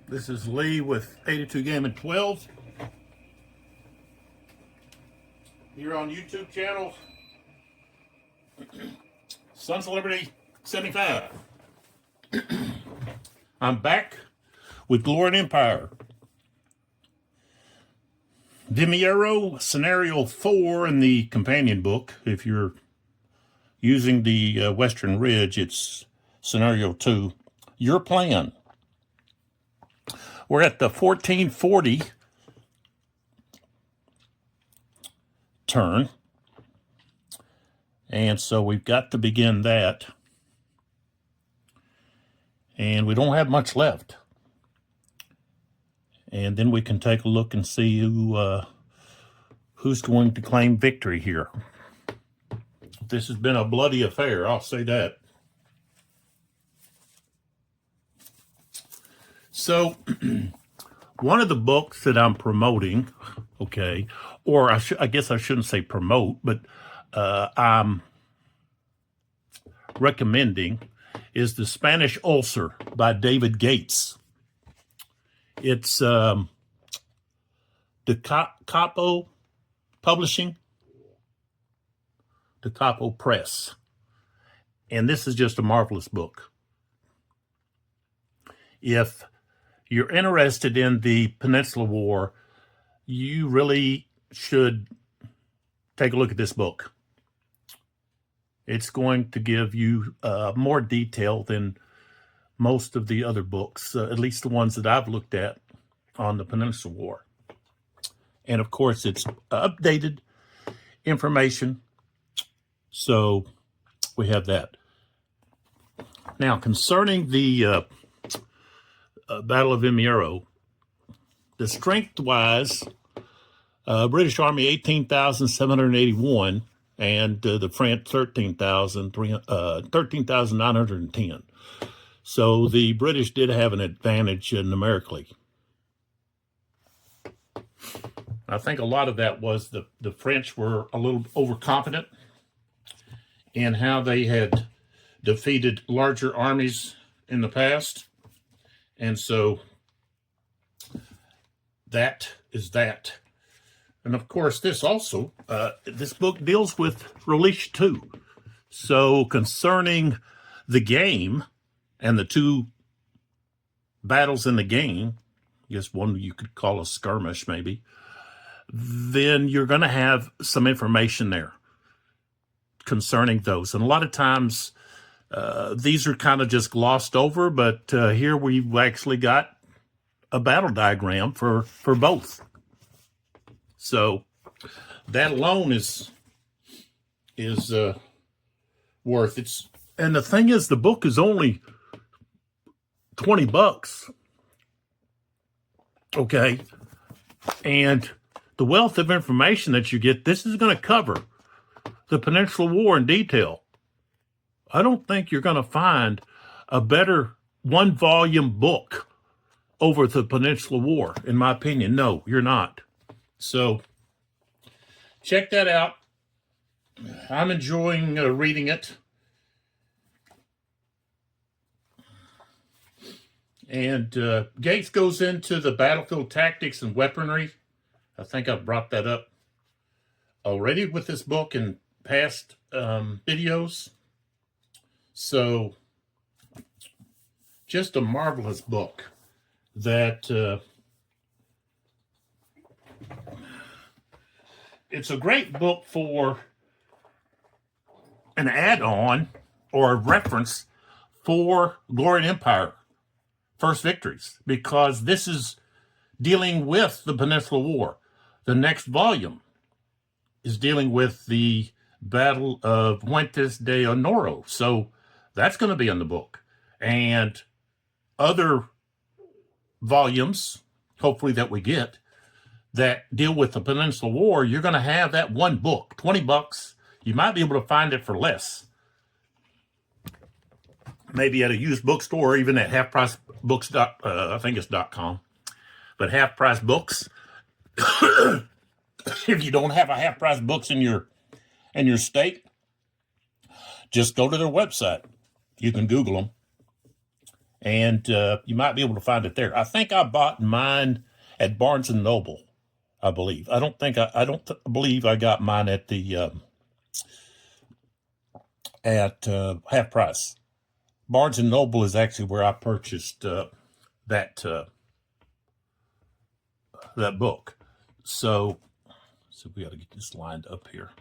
This is Lee with 82 Game and 12 here on YouTube channel Sons of Liberty 75. I'm back with Glory and Empire. Vimeiro Scenario 4 in the companion book. If you're using the Western Ridge, it's Scenario 2. Your plan. We're at the 1440 turn. And so we've got to begin that. And we don't have much left. And then we can take a look and see who's going to claim victory here. This has been a bloody affair, I'll say that. So, one of the books that I'm promoting, okay, or I guess I shouldn't say promote, but I'm recommending is The Spanish Ulcer by David Gates. It's the Capo Publishing, the Capo Press. And this is just a marvelous book. If you're interested in the Peninsula War, you really should take a look at this book. It's going to give you more detail than most of the other books, at least the ones that I've looked at on the Peninsula War. And of course, it's updated information. So we have that. Now, concerning the Battle of Vimeiro, the strength-wise, British Army 18,781 and the French 13,910. So the British did have an advantage numerically. I think a lot of that was the French were a little overconfident in how they had defeated larger armies in the past. And so that is that. And of course, this also, this book deals with Release 2. So concerning the game and the two battles in the game, I guess one you could call a skirmish maybe, then you're going to have some information there concerning those. And a lot of times, these are kind of just glossed over, but here we've actually got a battle diagram for both. So that alone is worth it. And the thing is, the book is only $20. Okay. And the wealth of information that you get, this is going to cover the Peninsula War in detail. I don't think you're going to find a better one-volume book over the Peninsula War, in my opinion. No, you're not. So check that out. I'm enjoying reading it. And Gates goes into the battlefield tactics and weaponry. I think I've brought that up already with this book in past videos. So, just a marvelous book that it's a great book for an add-on or a reference for Glory and Empire, First Victories, because this is dealing with the Peninsula War. The next volume is dealing with the Battle of Fuentes de Honoro. So that's going to be in the book. And other volumes, hopefully that we get, that deal with the Peninsula War, you're going to have that one book, $20. You might be able to find it for less. Maybe at a used bookstore or even at Half Price Books. I think it's .com. But Half Price Books. If you don't have a Half Price Books in your state, just go to their website. You can Google them and you might be able to find it there. I think I bought mine at Barnes and Noble, I believe. I don't believe I got mine at the half price. Barnes and Noble is actually where I purchased that book. So we got to get this lined up here.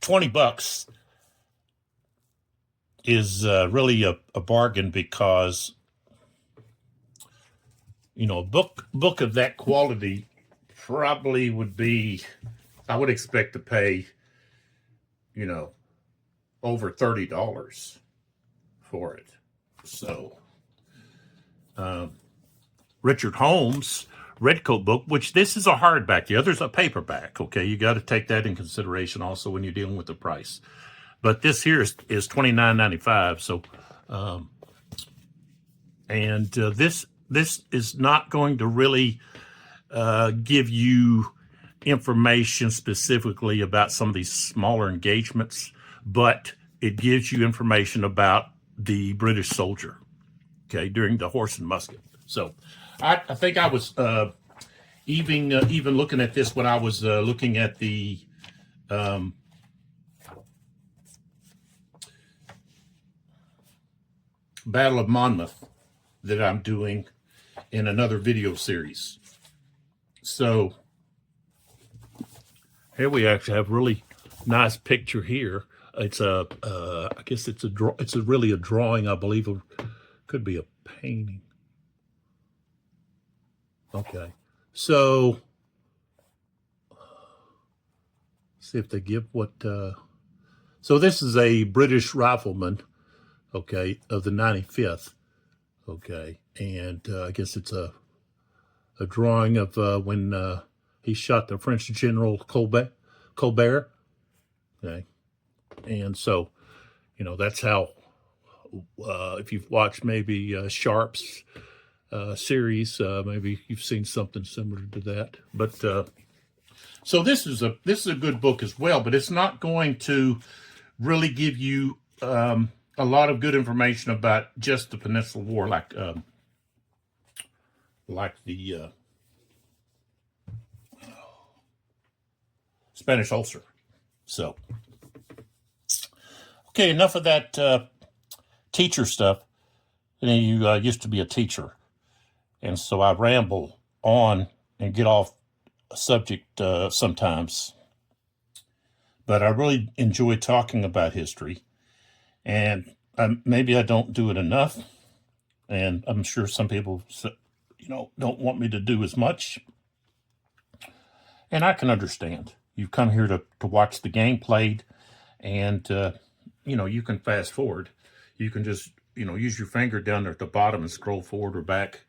$20 is really a bargain, because a book of that quality probably would be, I would expect to pay over $30 for it. So Richard Holmes' Redcoat book, which this is a hardback, the other's a paperback. Okay, you got to take that in consideration also when you're dealing with the price. But this here is $29.95. So, this is not going to really give you information specifically about some of these smaller engagements, but it gives you information about the British soldier, okay, during the horse and musket. So, I think I was even looking at this when I was looking at the Battle of Monmouth that I'm doing in another video series. So here we actually have a really nice picture here. It's I guess it's really a drawing, I believe. Could be a painting. Okay, so see if they give what. So this is a British rifleman, okay, of the 95th, okay, and I guess it's a drawing of when he shot the French General Colbert, okay, and so that's how. If you've watched maybe Sharp's series, maybe you've seen something similar to that. But so this is a good book as well, but it's not going to really give you a lot of good information about just the Peninsular War, like the Spanish Ulcer. So, okay, enough of that teacher stuff. You used to be a teacher, and so I ramble on and get off a subject sometimes. But I really enjoy talking about history, and maybe I don't do it enough, and I'm sure some people don't want me to do as much, and I can understand. You've come here to watch the game played, and you can fast forward. You can just use your finger down there at the bottom and scroll forward or back.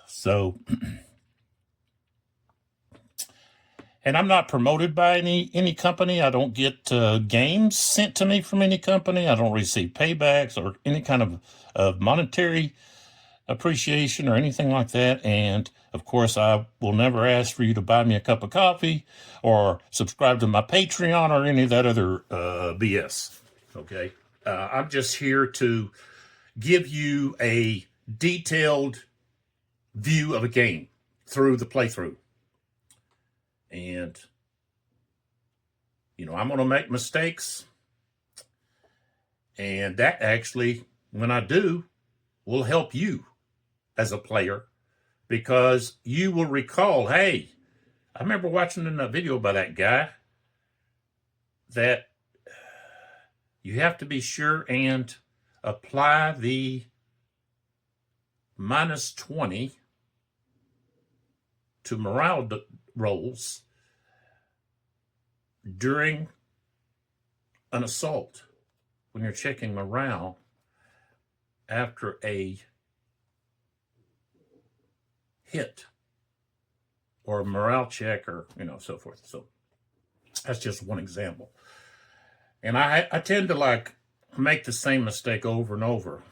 So, and I'm not promoted by any company. I don't get games sent to me from any company. I don't receive paybacks or any kind of monetary appreciation or anything like that. And of course, I will never ask for you to buy me a cup of coffee or subscribe to my Patreon or any of that other BS. Okay, I'm just here to give you a detailed view of a game through the playthrough. And, I'm going to make mistakes. And that actually, when I do, will help you as a player, because you will recall, hey, I remember watching in a video by that guy that you have to be sure and apply the -20 to morale rolls during an assault when you're checking morale after a hit or a morale check, or so forth. So that's just one example. And I tend to make the same mistake over and over.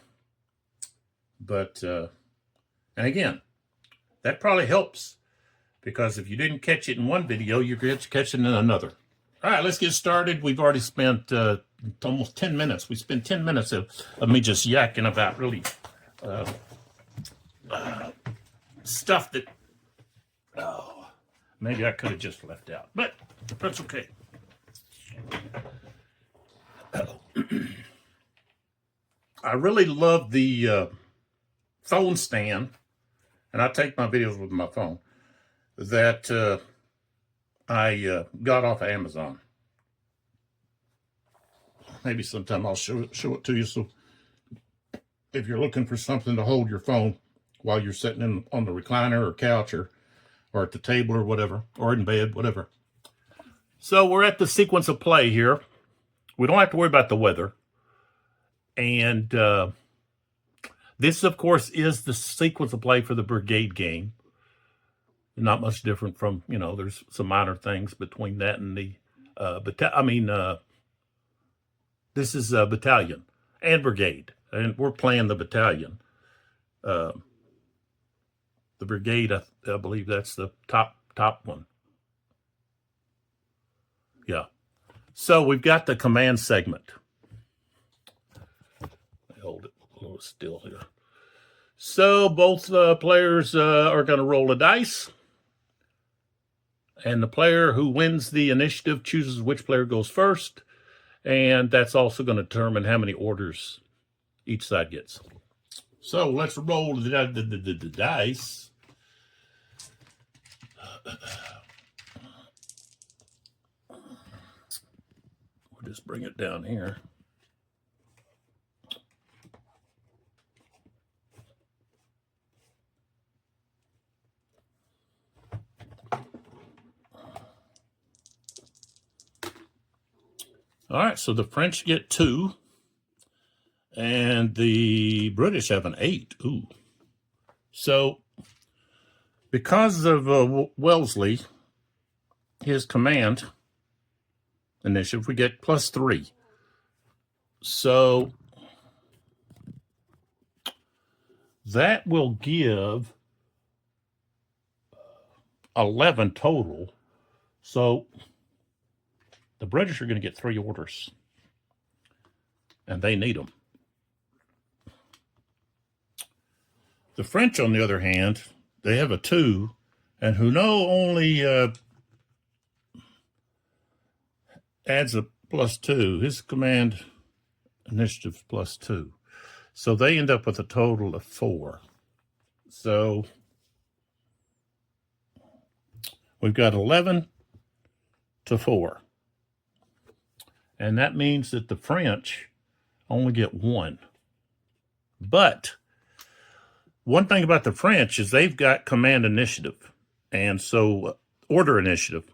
But and again, that probably helps, because if you didn't catch it in one video, you're going to catch it in another. All right, let's get started. We've already spent almost 10 minutes. We spent 10 minutes of me just yakking about really stuff that maybe I could have just left out, but that's okay. I really love the phone stand, and I take my videos with my phone, that I got off of Amazon. Maybe sometime I'll show it to you. So if you're looking for something to hold your phone while you're sitting on the recliner or couch or at the table or whatever, or in bed, whatever. So we're at the sequence of play here. We don't have to worry about the weather. And this, of course, is the sequence of play for the Brigade game. Not much different from, there's some minor things between that and the this is Battalion and Brigade, and we're playing the Battalion. The Brigade, I believe that's the top one. Yeah. So we've got the command segment. Hold it a little still here. So both players are going to roll a dice. And the player who wins the initiative chooses which player goes first. And that's also going to determine how many orders each side gets. So let's roll the dice. We'll just bring it down here. All right, so the French get 2, and the British have an 8. Ooh. So, because of Wellesley, his command initiative, we get +3. So, that will give 11 total. So, the British are going to get 3 orders, and they need them. The French, on the other hand, they have a 2, and Huneau only adds a +2. His command initiative +2. So they end up with a total of 4. So we've got 11 to 4. And that means that the French only get 1. But one thing about the French is they've got command initiative. And so order initiative,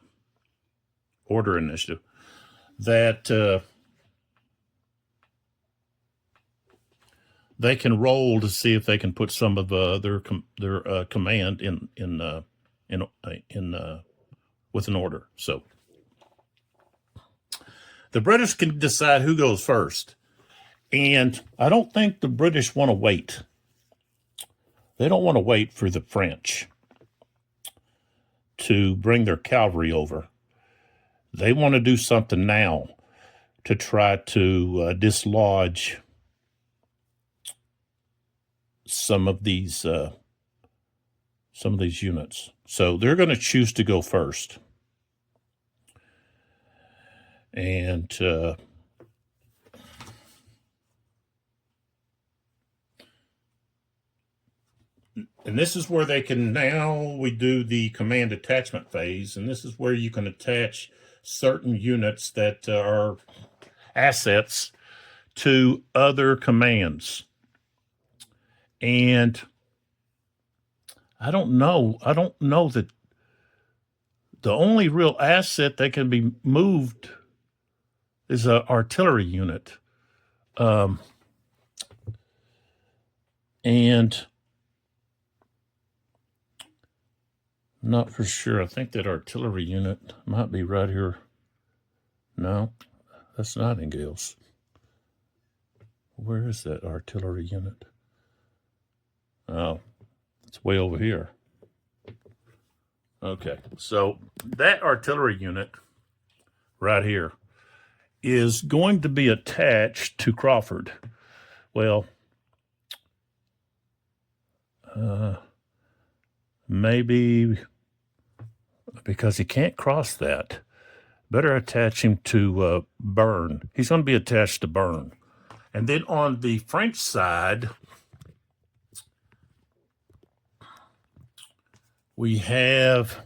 that they can roll to see if they can put some of their command in with an order. So the British can decide who goes first. And I don't think the British want to wait. They don't want to wait for the French to bring their cavalry over. They want to do something now to try to dislodge some of these units. So they're going to choose to go first. And this is where they can, now we do the command attachment phase, and this is where you can attach certain units that are assets to other commands. And I don't know that the only real asset that can be moved is an artillery unit. And not for sure. I think that artillery unit might be right here. No, that's Nightingale's. Where is that artillery unit? Oh, it's way over here. Okay, so that artillery unit right here is going to be attached to Crawford. Well, maybe because he can't cross that. Better attach him to Burn. He's going to be attached to Burn. And then on the French side, we have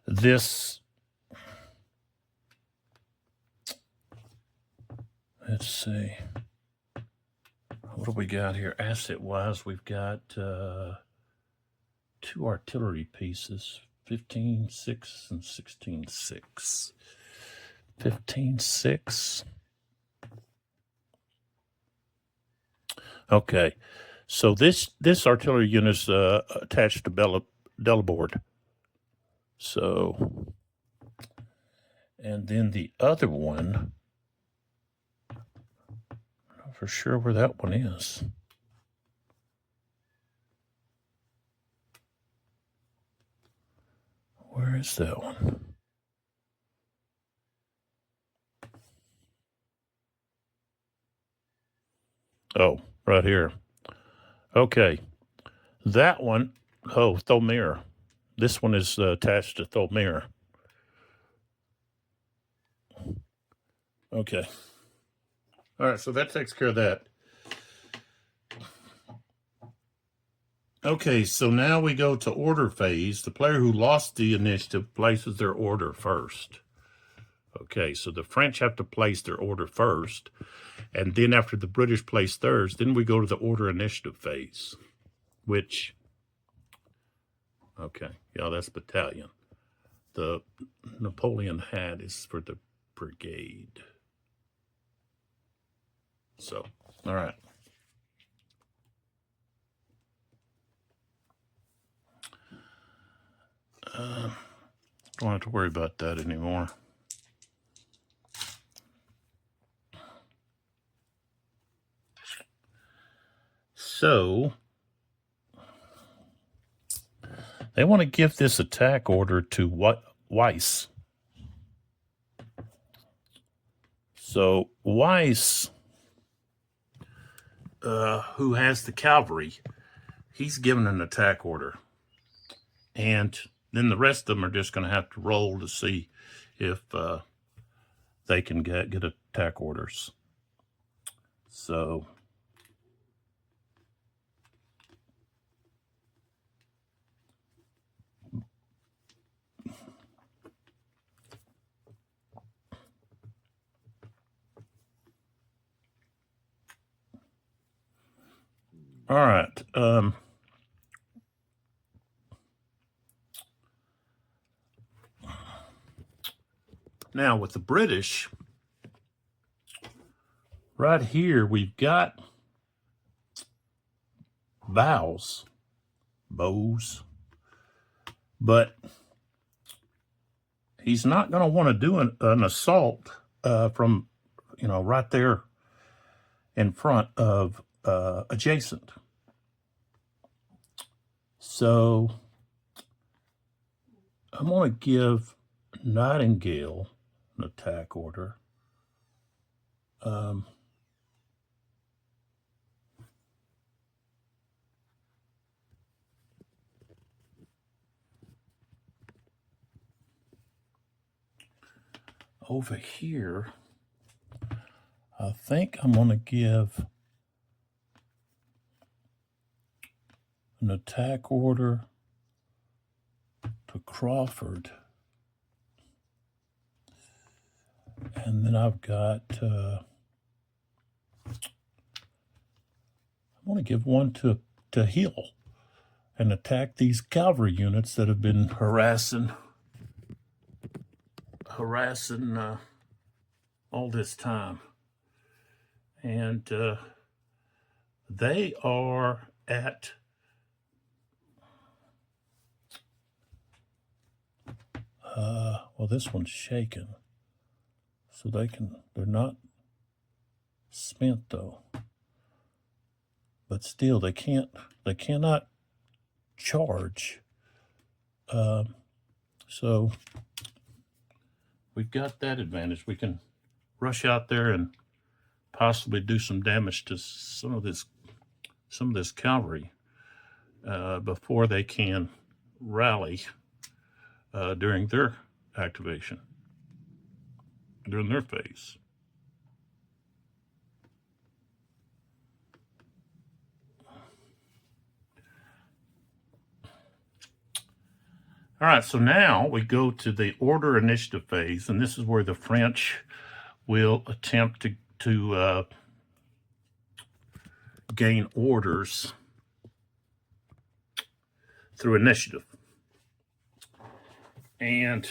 this. Let's see. What do we got here? Asset-wise, we've got 2 artillery pieces, 15-6 and 16-6. 15-6. Okay, so this artillery unit is attached to Delabord. So, and then the other one, I'm not for sure where that one is. Where is that one? Oh, right here. Okay. That one, Thomir. This one is attached to Thomir. Okay. All right, so that takes care of that. Okay, so now we go to order phase. The player who lost the initiative places their order first. Okay, so the French have to place their order first. And then after the British place theirs, then we go to the order initiative phase, which, okay, yeah, that's battalion. The Napoleon hat is for the brigade. So, all right. Don't have to worry about that anymore. So, they want to give this attack order to Weiss. So, Weiss, who has the cavalry, he's given an attack order. And then the rest of them are just going to have to roll to see if they can get attack orders. So, all right. Now, with the British, right here, we've got bows, but he's not going to want to do an assault from, right there in front of adjacent. So I'm going to give Nightingale an attack order. Over here, I think I'm going to give an attack order to Crawford. And then I've got, I want to give one to Hill and attack these cavalry units that have been harassing all this time. And they are at well, this one's shaken, so they're not spent though, but still they cannot charge. So we've got that advantage. We can rush out there and possibly do some damage to some of this cavalry before they can rally during their activation, during their phase. All right, so now we go to the order initiative phase, and this is where the French will attempt to gain orders through initiative. And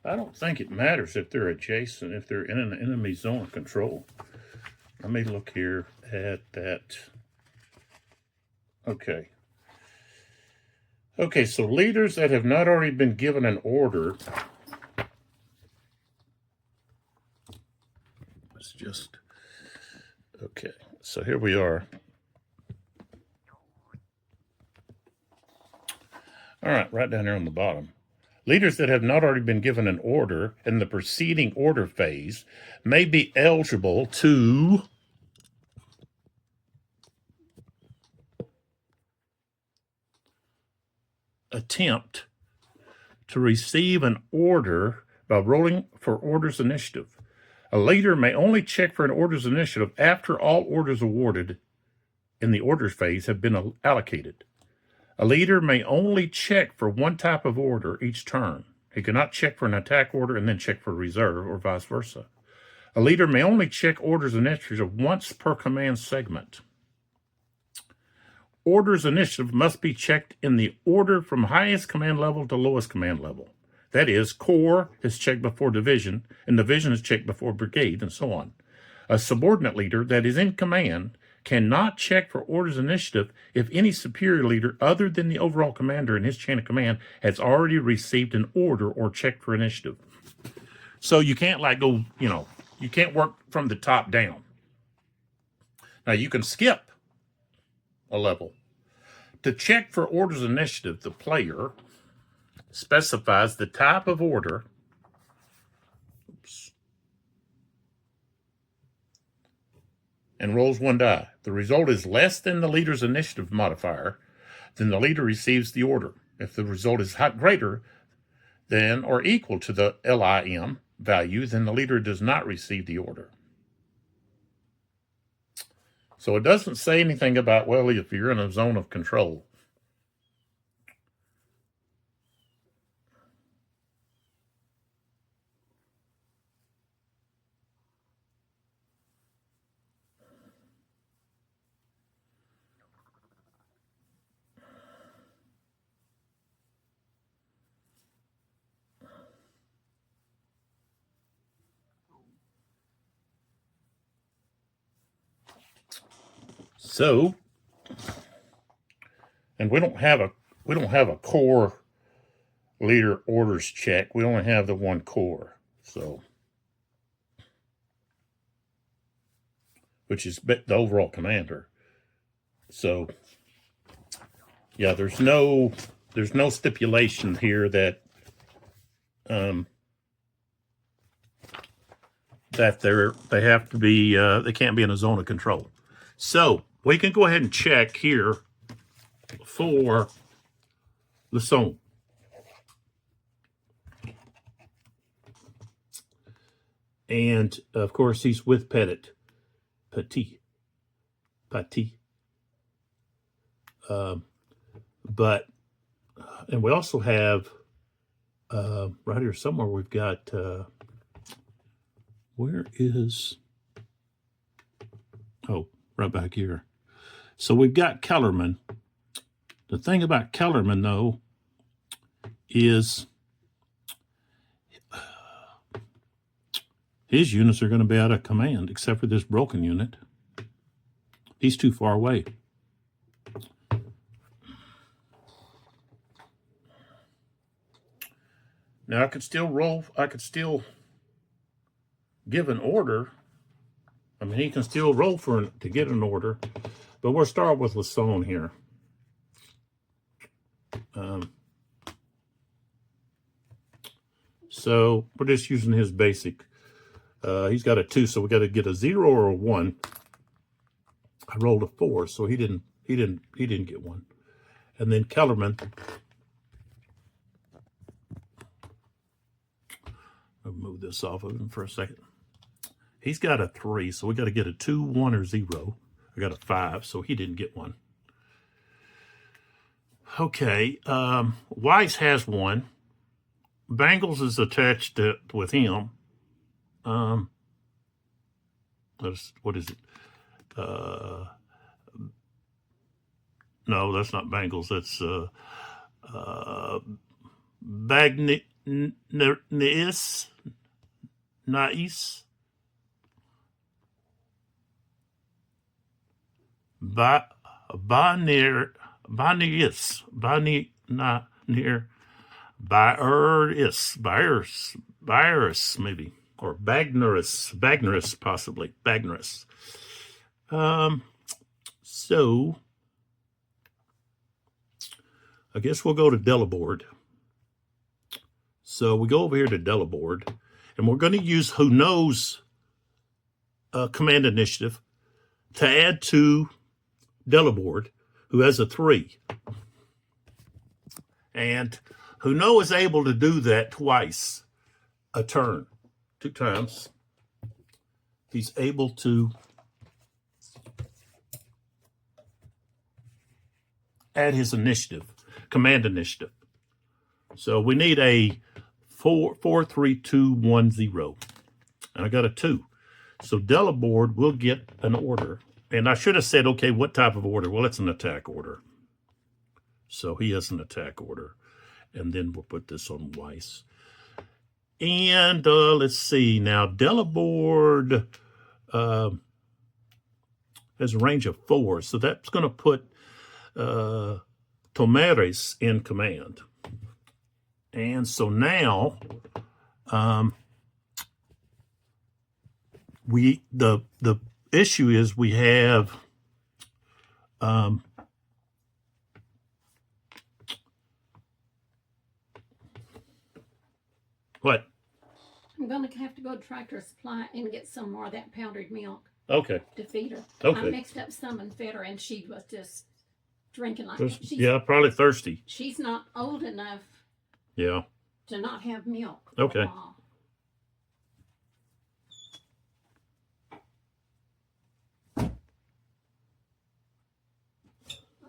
I don't think it matters if they're adjacent, if they're in an enemy zone of control. Let me look here at that. Okay. Okay, so leaders that have not already been given an order. Let's just, okay, so here we are. All right, right down there on the bottom. Leaders that have not already been given an order in the preceding order phase may be eligible to attempt to receive an order by rolling for orders initiative. A leader may only check for an orders initiative after all orders awarded in the orders phase have been allocated. A leader may only check for one type of order each turn. He cannot check for an attack order and then check for reserve, or vice versa. A leader may only check orders initiative once per command segment. Orders initiative must be checked in the order from highest command level to lowest command level. That is, Corps is checked before division, and division is checked before brigade, and so on. A subordinate leader that is in command cannot check for orders initiative if any superior leader other than the overall commander in his chain of command has already received an order or checked for initiative. So you can't go, you can't work from the top down. Now you can skip a level. To check for orders initiative, the player specifies the type of order and rolls one die. The result is less than the leader's initiative modifier, then the leader receives the order. If the result is greater than or equal to the LIM value, then the leader does not receive the order. So it doesn't say anything about, well, if you're in a zone of control. So, and we don't have a Corps leader orders check. We only have the one Corps, so, which is the overall commander. So, yeah, there's no stipulation here that they have to be they can't be in a zone of control. So we can go ahead and check here for the zone. And of course he's with Petit. But and we also have right here somewhere we've got where is right back here. So we've got Kellerman. The thing about Kellerman though is his units are going to be out of command except for this broken unit. He's too far away. Now I could still give an order. I mean, he can still roll to get an order, but we'll start with Lasson here. So we're just using his basic. He's got a 2, so we got to get a 0 or a 1. I rolled a 4, so he didn't get one. And then Kellerman. I'll move this off of him for a second. He's got a 3, so we got to get a 2, 1, or 0. I got a 5, so he didn't get one. Okay, Weiss has 1. Bangles is attached with him. What is it? No, that's not Bangles. That's Bagnius, Nais, Banir, Banius, Bani, near, Byers, maybe, or Bagnerus, possibly, Bagnerus. So I guess we'll go to Delabord. So we go over here to Delabord, and we're going to use Who Knows command initiative to add to Delabord, who has a 3. And Who Know is able to do that twice a turn, 2 times. He's able to add his initiative, command initiative. So we need a 4, 3, 2, 1, 0. And I got a 2. So Delabord will get an order. And I should have said, okay, what type of order? Well, it's an attack order. So he has an attack order. And then we'll put this on Weiss. And let's see. Now, Delabord has a range of 4. So that's going to put Tomeres in command. And so now the issue is we have what? I'm going to have to go to Tractor Supply and get some more of that powdered milk. Okay. To feed her. Okay. I mixed up some and fed her, and she was just drinking like that. Yeah, probably thirsty. She's not old enough. Yeah. To not have milk. Okay. I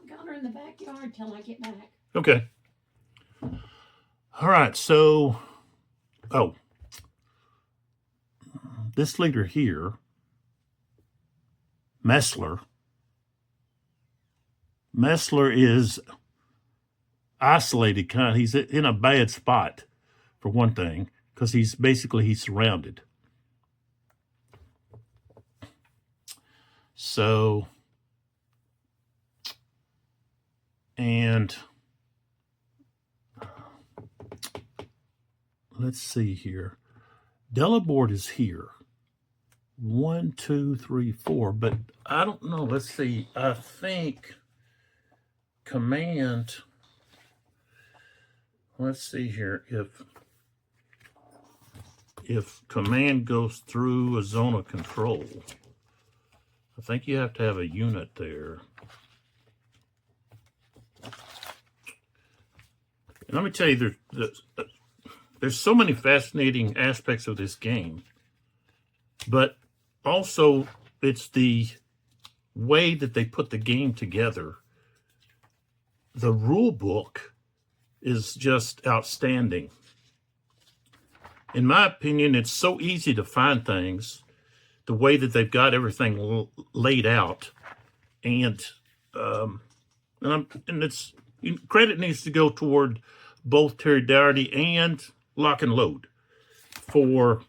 got her in the backyard till I get back. Okay. All right. So, this leader here, Messler is isolated, he's in a bad spot, for one thing, because he's surrounded. So, and let's see here. Delabord is here. 1, 2, 3, 4, but I don't know. Let's see. I think command. Let's see here. If command goes through a zone of control, I think you have to have a unit there. And let me tell you, there's so many fascinating aspects of this game, but also it's the way that they put the game together. The rule book is just outstanding. In my opinion, it's so easy to find things, the way that they've got everything laid out, and it's credit needs to go toward both Terry Doherty and Lock and Load for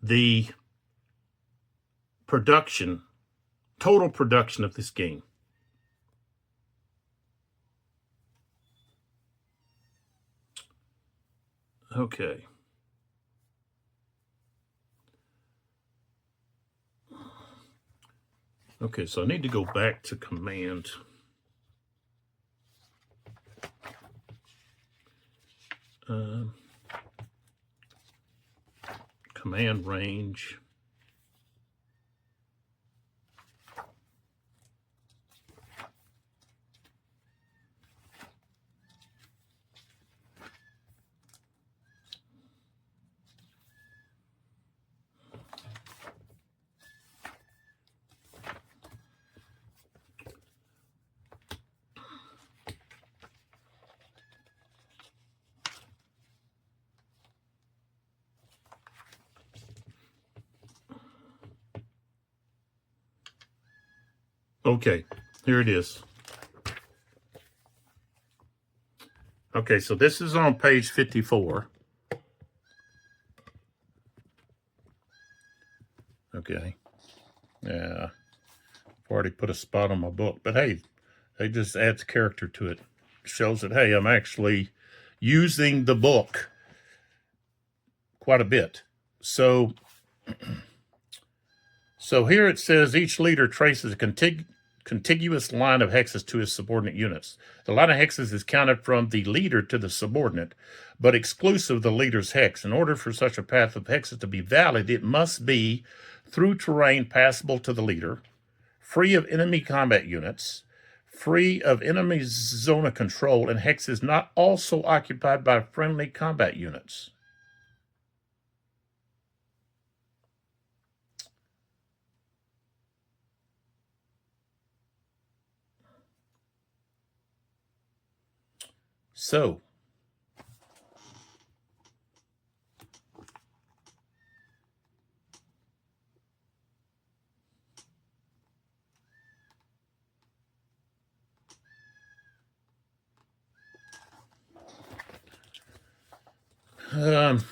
the total production of this game. Okay. Okay, so I need to go back to command. command range. Okay, here it is. Okay, so this is on page 54. Okay. Yeah, I've already put a spot on my book, but hey, it just adds character to it. Shows that, hey, I'm actually using the book quite a bit. So here it says each leader traces a contiguous line of hexes to his subordinate units. The line of hexes is counted from the leader to the subordinate, but exclusive of the leader's hex. In order for such a path of hexes to be valid, it must be through terrain passable to the leader, free of enemy combat units, free of enemy zone of control, and hexes not also occupied by friendly combat units. So, um,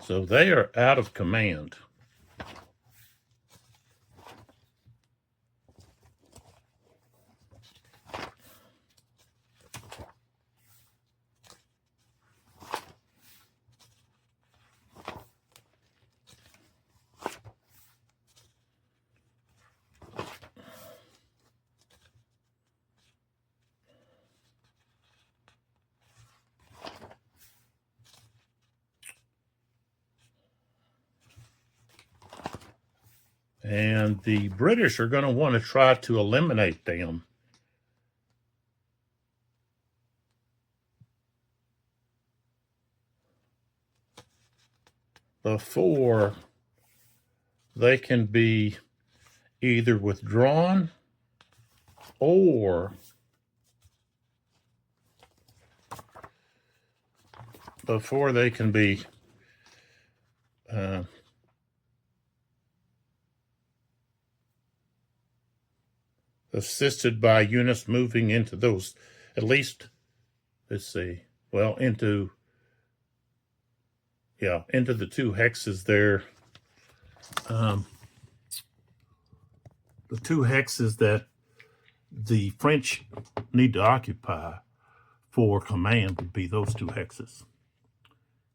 so they are out of command. And the British are going to want to try to eliminate them. Before they can be either withdrawn or before they can be assisted by units moving into those, at least, let's see, well, into the two hexes there. The two hexes that the French need to occupy for command would be those two hexes.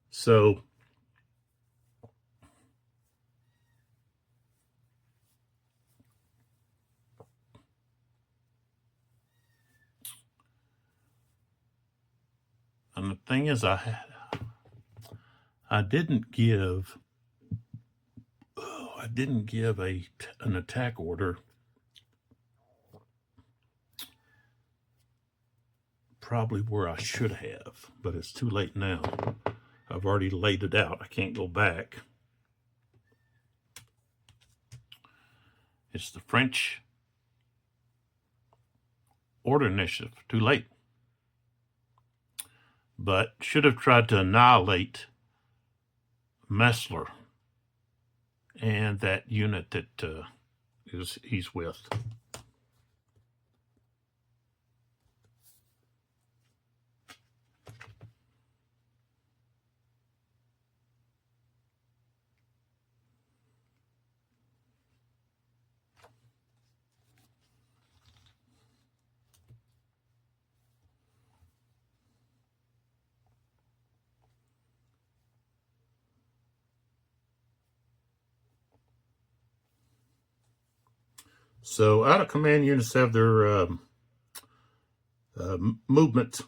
So and the thing is, I didn't give an attack order. Probably where I should have, but it's too late now. I've already laid it out. I can't go back. It's the French order initiative. Too late. But should have tried to annihilate Messler and that unit that he's with. So out of command units have their movement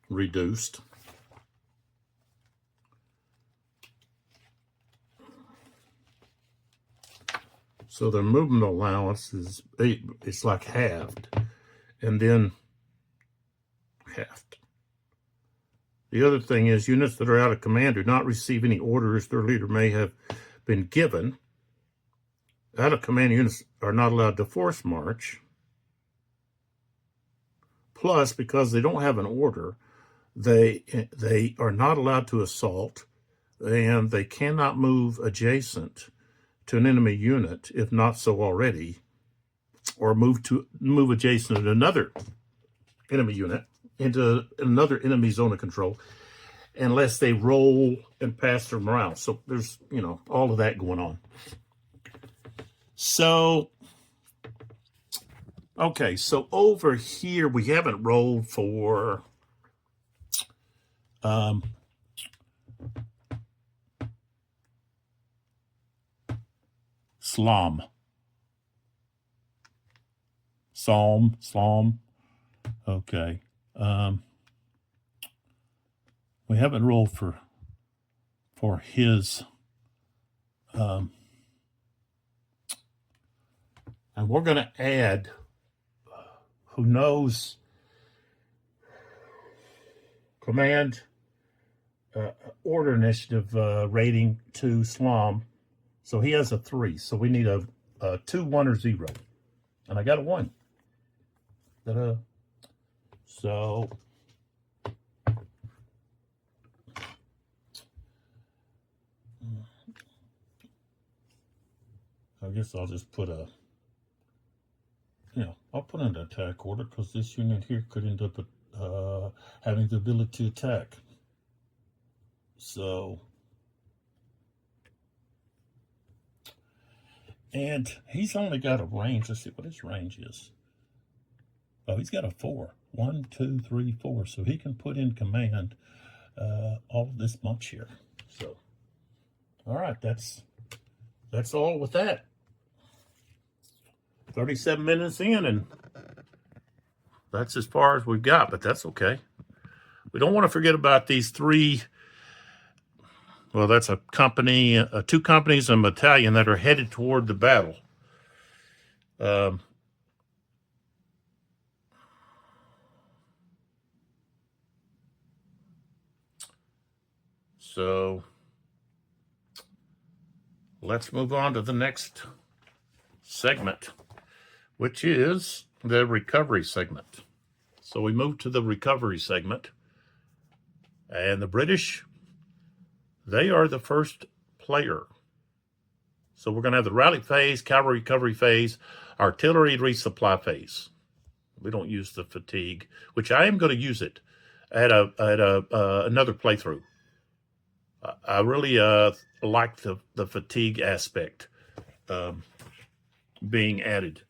reduced. So their movement allowance is it's like halved, and then halved. The other thing is units that are out of command do not receive any orders their leader may have been given. Out of command units are not allowed to force march. Plus, because they don't have an order, they are not allowed to assault, and they cannot move adjacent to an enemy unit if not so already, or move adjacent to another enemy unit into another enemy zone of control unless they roll and pass their morale. So there's, all of that going on. So, okay, so over here we haven't rolled for Psalm. Okay. We haven't rolled for his, and we're going to add, who knows, command order initiative rating to Slom. So he has a 3. So we need a 2, 1, or 0. And I got a 1. Ta-da. So I guess I'll just put I'll put an attack order because this unit here could end up having the ability to attack. So, and he's only got a range. Let's see what his range is. Oh, he's got a 4. 1, 2, 3, 4. So he can put in command all of this bunch here. So, all right, that's all with that. 37 minutes in, and that's as far as we've got, but that's okay. We don't want to forget about these 3. Well, that's a company, 2 companies, and a battalion that are headed toward the battle. So let's move on to the next segment, which is the recovery segment. So we move to the recovery segment, and the British, they are the first player. So we're going to have the rally phase, cavalry recovery phase, artillery resupply phase. We don't use the fatigue, which I am going to use it at another playthrough. I really like the fatigue aspect being added.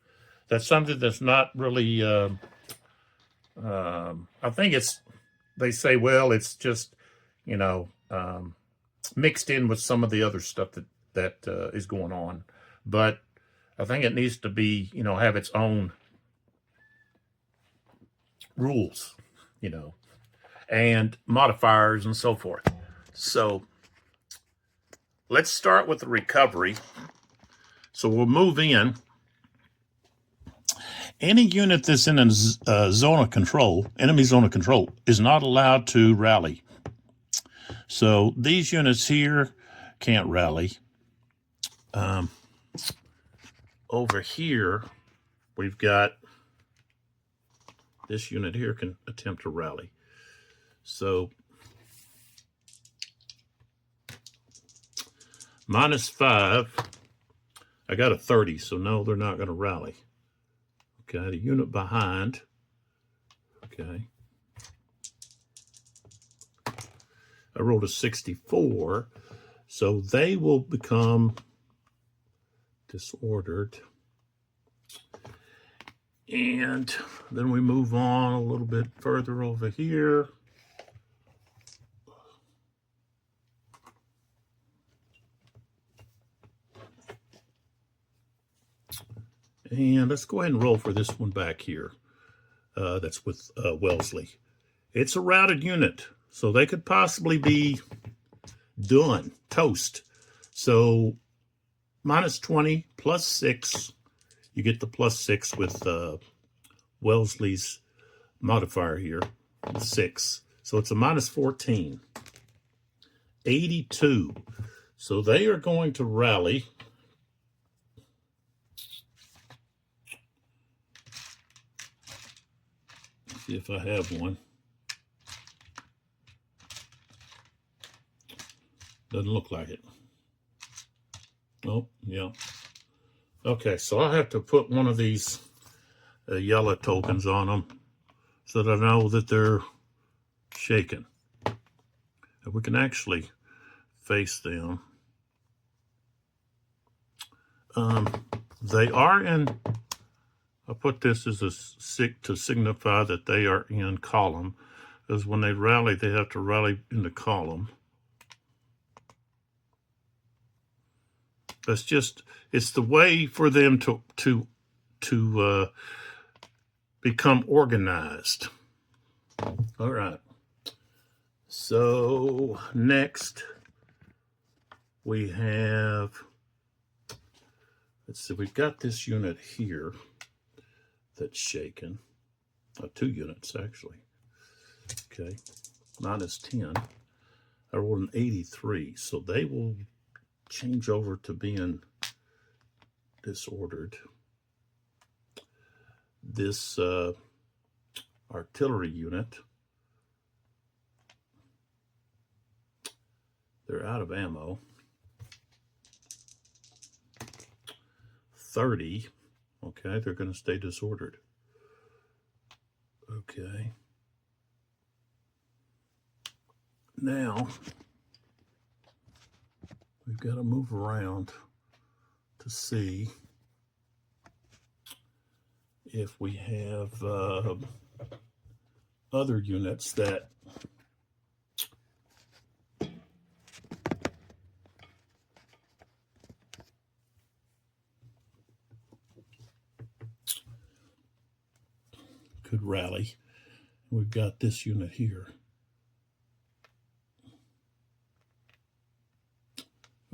That's something that's not really. I think they say, well, it's just mixed in with some of the other stuff that is going on, but I think it needs to be have its own rules, and modifiers and so forth. So let's start with the recovery. So we'll move in. Any unit that's in a zone of control, enemy zone of control, is not allowed to rally. So these units here can't rally. Over here, we've got this unit here can attempt to rally. So -5, I got a 30, so no, they're not going to rally. Okay, the unit behind, okay. I rolled a 64, so they will become disordered. And then we move on a little bit further over here. And let's go ahead and roll for this one back here. That's with Wellesley. It's a routed unit, so they could possibly be done, toast. So minus 20 plus 6. You get the plus 6 with Wellesley's modifier here, 6. So it's a minus 14. 82. So they are going to rally. Let's see if I have one. Doesn't look like it. Oh, yeah. Okay, so I have to put one of these yellow tokens on them so that I know that they're shaken. And we can actually face them. They are in, I put this as a to signify that they are in column, because when they rally, they have to rally in the column. That's just, it's the way for them to become organized. All right. So next we have, let's see, we've got this unit here that's shaken. 2 units actually. Okay, minus 10. I rolled an 83, so they will change over to being disordered. This artillery unit, they're out of ammo. 30. Okay, they're going to stay disordered. Okay. Now, we've got to move around to see if we have other units that could rally. We've got this unit here.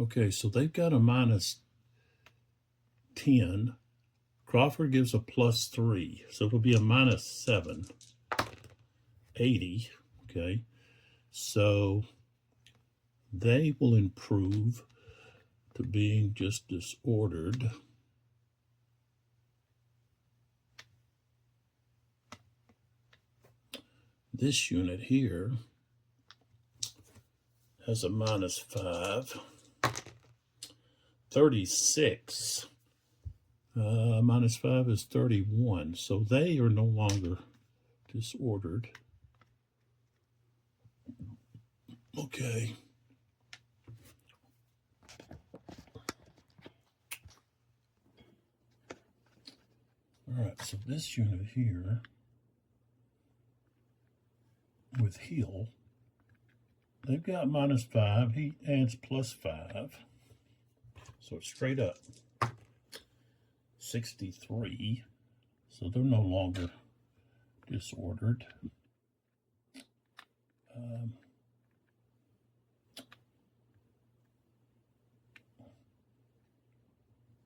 Okay, so they've got a minus 10. Crawford gives a plus 3, so it'll be a minus 7. 80, okay? So they will improve to being just disordered. This unit here has a minus 5. 36. Minus 5 is 31. So they are no longer disordered. Okay. All right, so this unit here with heal, they've got minus 5. He adds plus 5. So it's straight up 63. So they're no longer disordered.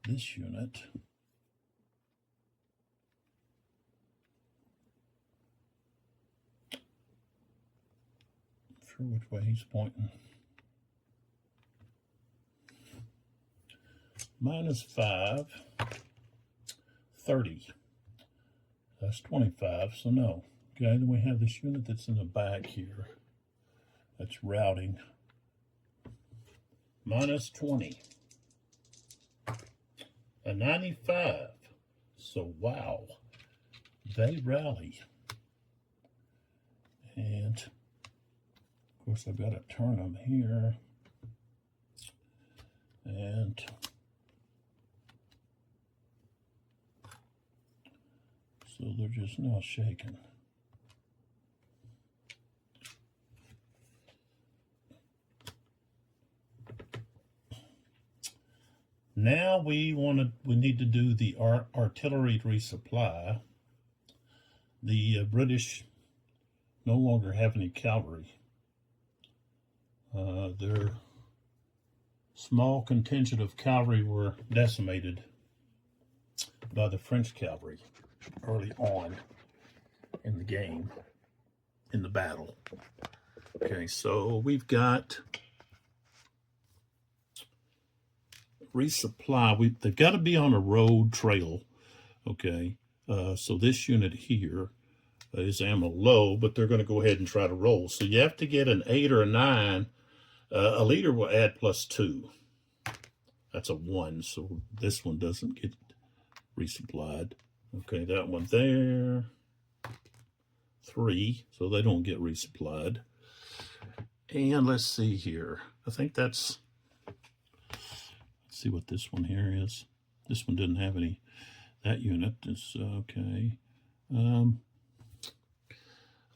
This unit, not sure which way he's pointing. Minus 5, 30. That's 25, so no. Okay, then we have this unit that's in the back here. That's routing. Minus 20. A 95. So wow. They rally. And of course I've got to turn them here. And just now shaking. Now we need to do the artillery resupply. The British no longer have any cavalry. Their small contingent of cavalry were decimated by the French cavalry early on in the game, in the battle. Okay, so we've got resupply. They've got to be on a road trail. Okay, so this unit here is ammo low, but they're going to go ahead and try to roll. So you have to get an 8 or a 9. A leader will add +2. That's a 1, so this one doesn't get resupplied. Okay, that one there. 3, so they don't get resupplied. And let's see here. I think that's, let's see what this one here is. This one didn't have any. That unit is okay. I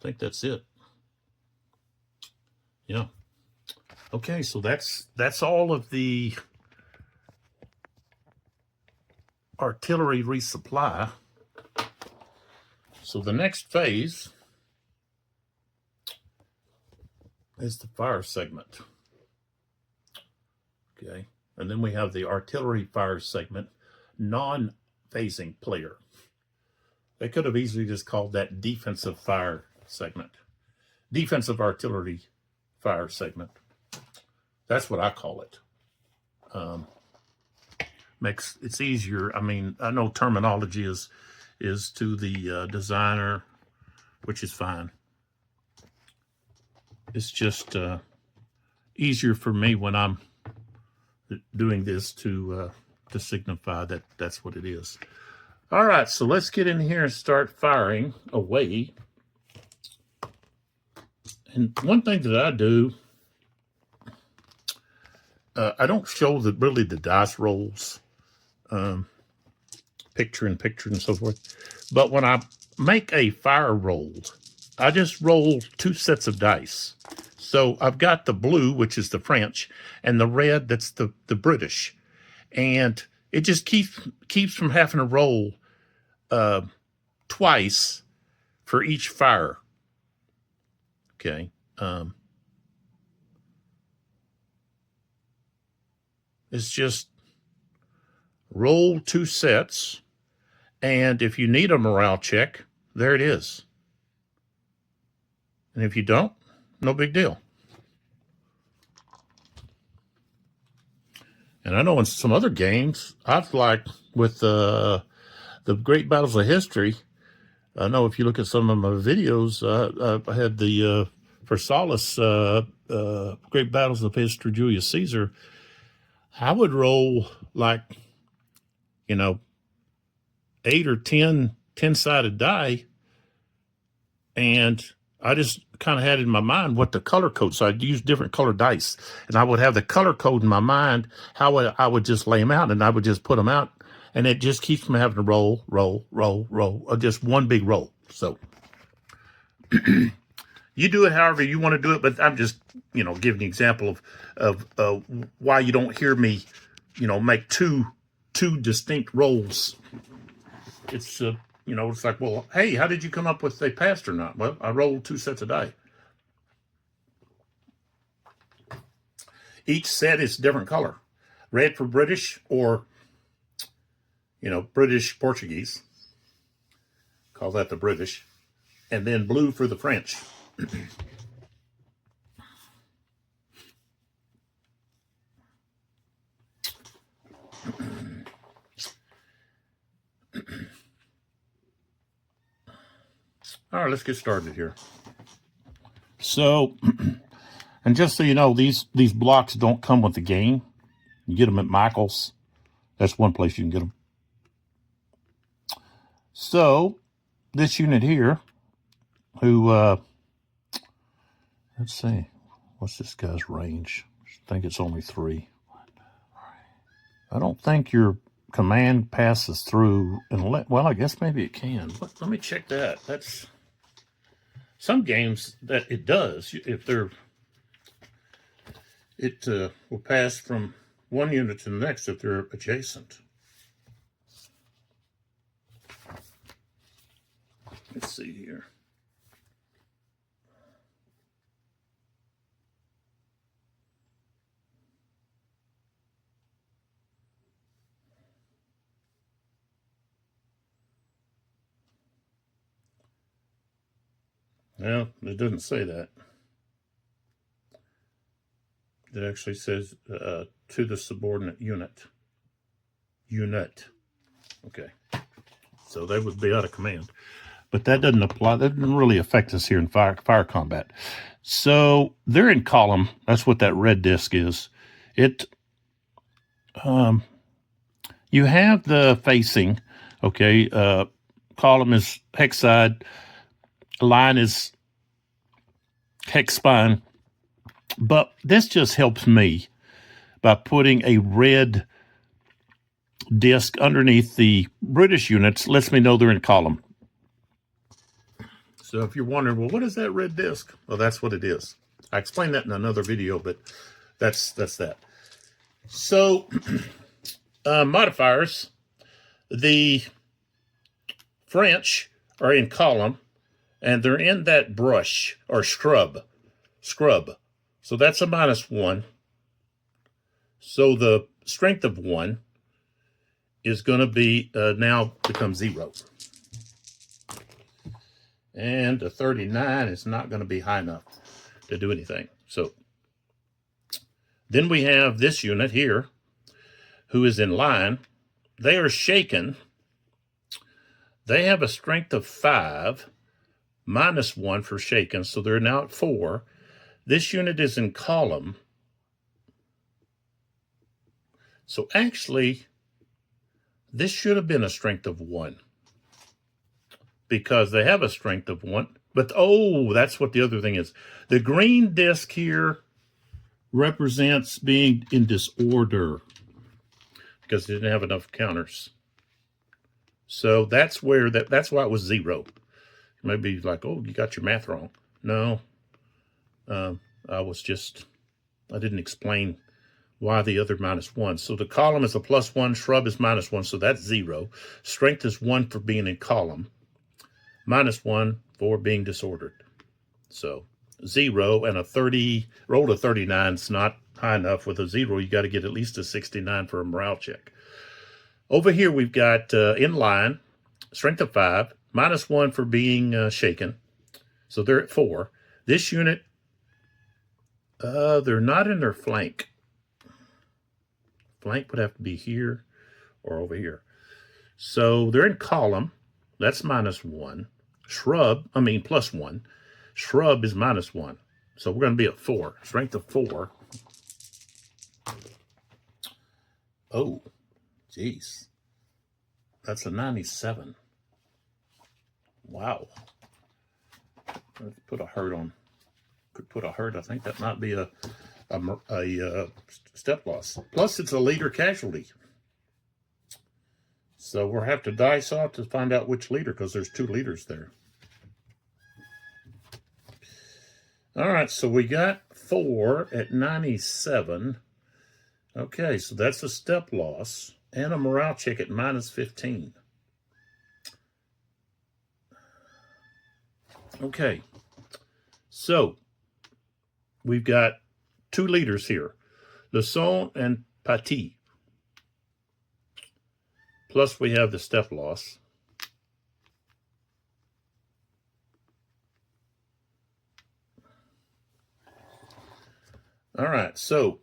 think that's it. Yeah. Okay, so that's all of the artillery resupply. So the next phase is the fire segment. Okay, and then we have the artillery fire segment, non-phasing player. They could have easily just called that defensive fire segment. Defensive artillery fire segment. That's what I call it. Makes it's easier. I mean, I know terminology is to the designer, which is fine. It's just easier for me when I'm doing this to signify that that's what it is. All right, so let's get in here and start firing away. And one thing that I do, I don't show really the dice rolls, picture in picture and so forth. But when I make a fire roll, I just roll 2 sets of dice. So I've got the blue, which is the French, and the red, that's the British. And it just keeps from having to roll twice for each fire. Okay. It's just roll 2 sets, and if you need a morale check, there it is. And if you don't, no big deal. And I know in some other games, I've like with the Great Battles of History, I know if you look at some of my videos, I had the Versailles Great Battles of History, Julius Caesar. I would roll like, 8 or 10-sided die, and I just kind of had in my mind what the color code. So I'd use different color dice, and I would have the color code in my mind, how I would just lay them out, and I would just put them out, and it just keeps me having to roll, just one big roll. So you do it however you want to do it, but I'm just, giving an example of why you don't hear me, make two distinct rolls. It's, it's like, well, hey, how did you come up with they passed or not? Well, I rolled 2 sets of die. Each set is different color. Red for British or, British Portuguese. Call that the British. And then blue for the French. All right, let's get started here. So, and just so you know, these blocks don't come with the game. You get them at Michael's. That's one place you can get them. So, this unit here, who, let's see, what's this guy's range? I think it's only 3. I don't think your command passes through and well, I guess maybe it can. Let me check that. That's some games that it does. If it will pass from one unit to the next if they're adjacent. Let's see here. Well, it doesn't say that. It actually says to the subordinate unit. Unit. Okay. So they would be out of command. But that doesn't apply. That doesn't really affect us here in fire combat. So they're in column. That's what that red disc is. You have the facing. Okay. Column is hex side. Line is hex spine. But this just helps me by putting a red disc underneath the British units. Lets me know they're in column. So if you're wondering, well, what is that red disc? Well, that's what it is. I explained that in another video, but that's that. So modifiers, the French are in column, and they're in that brush or scrub. So that's a -1. So the strength of 1 is going to be now become 0. And a 39 is not going to be high enough to do anything. So then we have this unit here who is in line. They are shaken. They have a strength of 5, -1 for shaken, so they're now at 4. This unit is in column. So actually, this should have been a strength of 1. Because they have a strength of 1. But, oh, that's what the other thing is. The green disc here represents being in disorder because they didn't have enough counters. So that's where that's why it was 0. Maybe like, oh, you got your math wrong. No, I didn't explain why the other -1. So the column is a +1, shrub is -1, so that's 0. Strength is 1 for being in column. -1 for being disordered. So 0 and a 30, roll to 39 is not high enough. With a 0, you got to get at least a 69 for a morale check. Over here, we've got in line, strength of 5, -1 for being shaken. So they're at 4. This unit, they're not in their flank. Flank would have to be here or over here. So they're in column. That's -1. +1. Shrub is -1. So we're going to be at 4. Strength of 4. Oh, geez. That's a 97. Wow. Let's put a hurt on. Could put a hurt. I think that might be a step loss. Plus, it's a leader casualty. So we'll have to dice off to find out which leader, because there's 2 leaders there. All right, so we got 4 at 97. Okay, so that's a step loss and a morale check at -15. Okay, so we've got 2 leaders here, Leçon and Paty. Plus we have the step loss. All right, so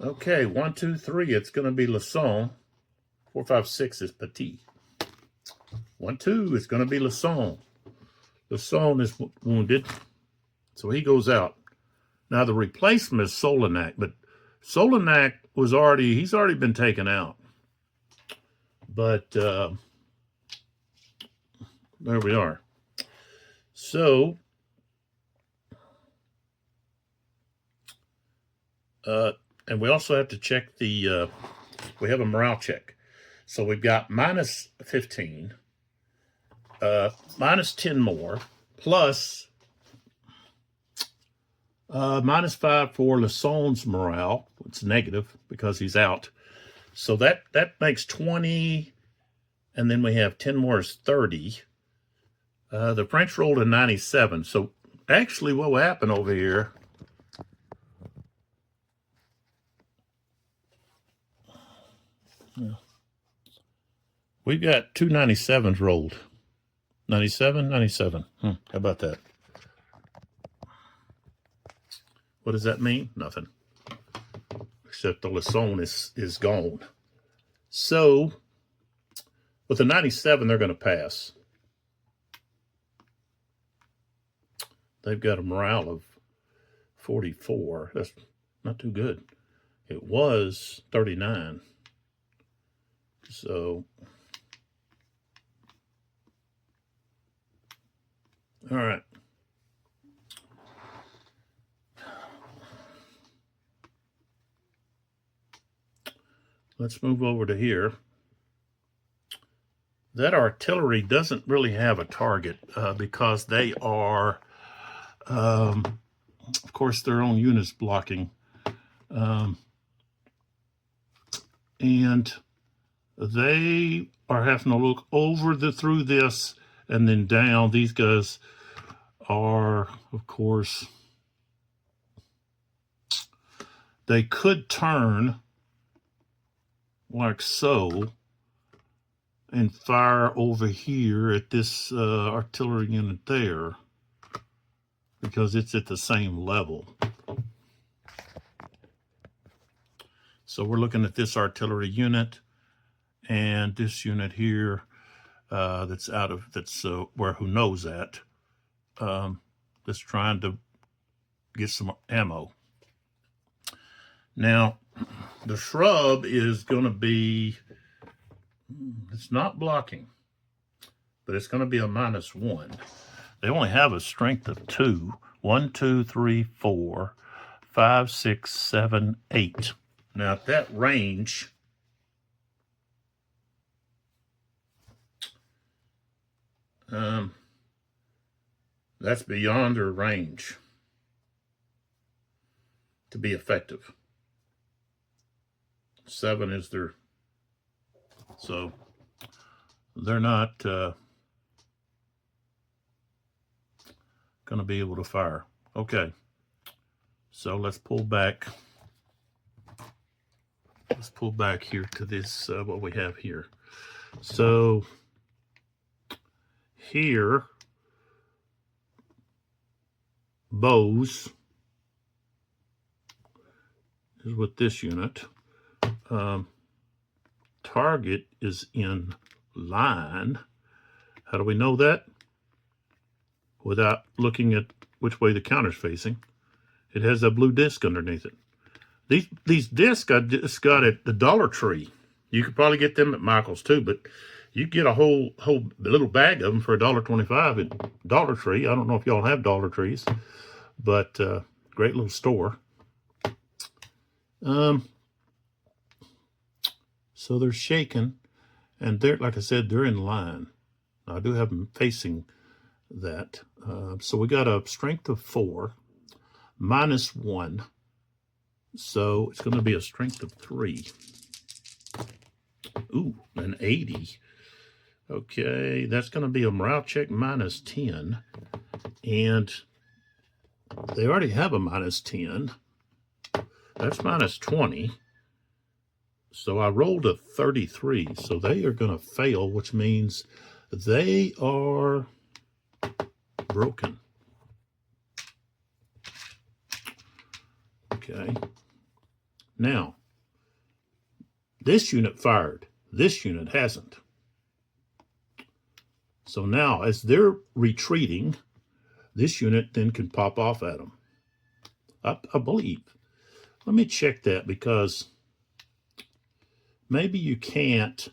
okay, 1, 2, 3, it's going to be Leçon. 4, 5, 6 is Paty. 1, 2 is going to be Leçon. Leçon is wounded, so he goes out. Now the replacement is Solanac, but Solanac he's already been taken out. But there we are. So And we also have to check the, we have a morale check. So we've got minus 15, minus 10 more, plus minus 5 for Lasson's morale. It's negative because he's out. So that makes 20, and then we have 10 more is 30. The French rolled a 97. So actually what will happen over here, we've got two 97s rolled. 97, 97. How about that? What does that mean? Nothing. Except the Lasson is gone. So, with a 97, they're going to pass. They've got a morale of 44. That's not too good. It was 39. So, all right. Let's move over to here. That artillery doesn't really have a target because they are, of course, their own units blocking. And they are having to look over through this and then down. These guys are, of course, they could turn like so and fire over here at this artillery unit there because it's at the same level. So we're looking at this artillery unit and this unit here that's where who knows at, that's trying to get some ammo. Now, the shrub is going to be, it's not blocking, but it's going to be a -1. They only have a strength of 2. 1, 2, 3, 4, 5, 6, 7, 8. Now, at that range, that's beyond their range to be effective. 7 is their, so they're not going to be able to fire. Okay, so let's pull back. Let's pull back here to this, what we have here. So here, bows is with this unit. Target is in line. How do we know that? Without looking at which way the counter's facing. It has a blue disc underneath it. These discs I just got at the Dollar Tree. You could probably get them at Michael's too, but you get a whole little bag of them for $1.25 at Dollar Tree. I don't know if y'all have Dollar Trees, but great little store. So they're shaking, and they're, like I said, they're in line. I do have them facing that. So we got a strength of 4, -1. So it's going to be a strength of 3. Ooh, an 80. Okay, that's going to be a morale check -10. And they already have a -10. That's -20. So I rolled a 33. So they are going to fail, which means they are broken. Okay. Now, this unit fired. This unit hasn't. So now, as they're retreating, this unit then can pop off at them. I believe. Let me check that, because maybe you can't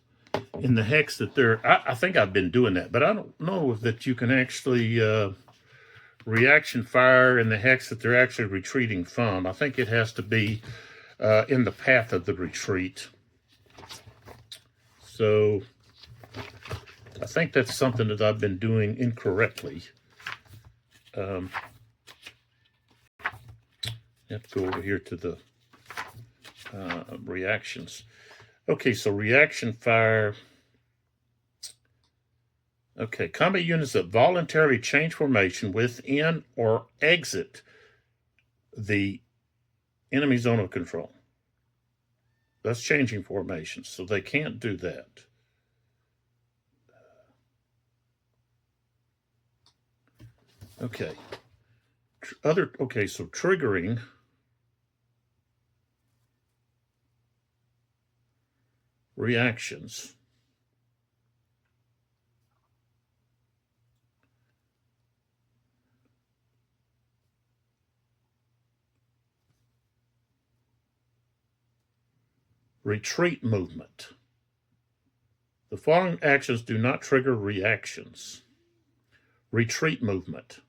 in the hex that they're... I think I've been doing that, but I don't know that you can actually reaction fire in the hex that they're actually retreating from. I think it has to be in the path of the retreat. So I think that's something that I've been doing incorrectly. I have to go over here to the reactions. Okay, so reaction fire. Okay, combat units that voluntarily change formation within or exit the enemy zone of control. That's changing formations, so they can't do that. Okay. So triggering reactions. Retreat movement. The following actions do not trigger reactions. Retreat movement.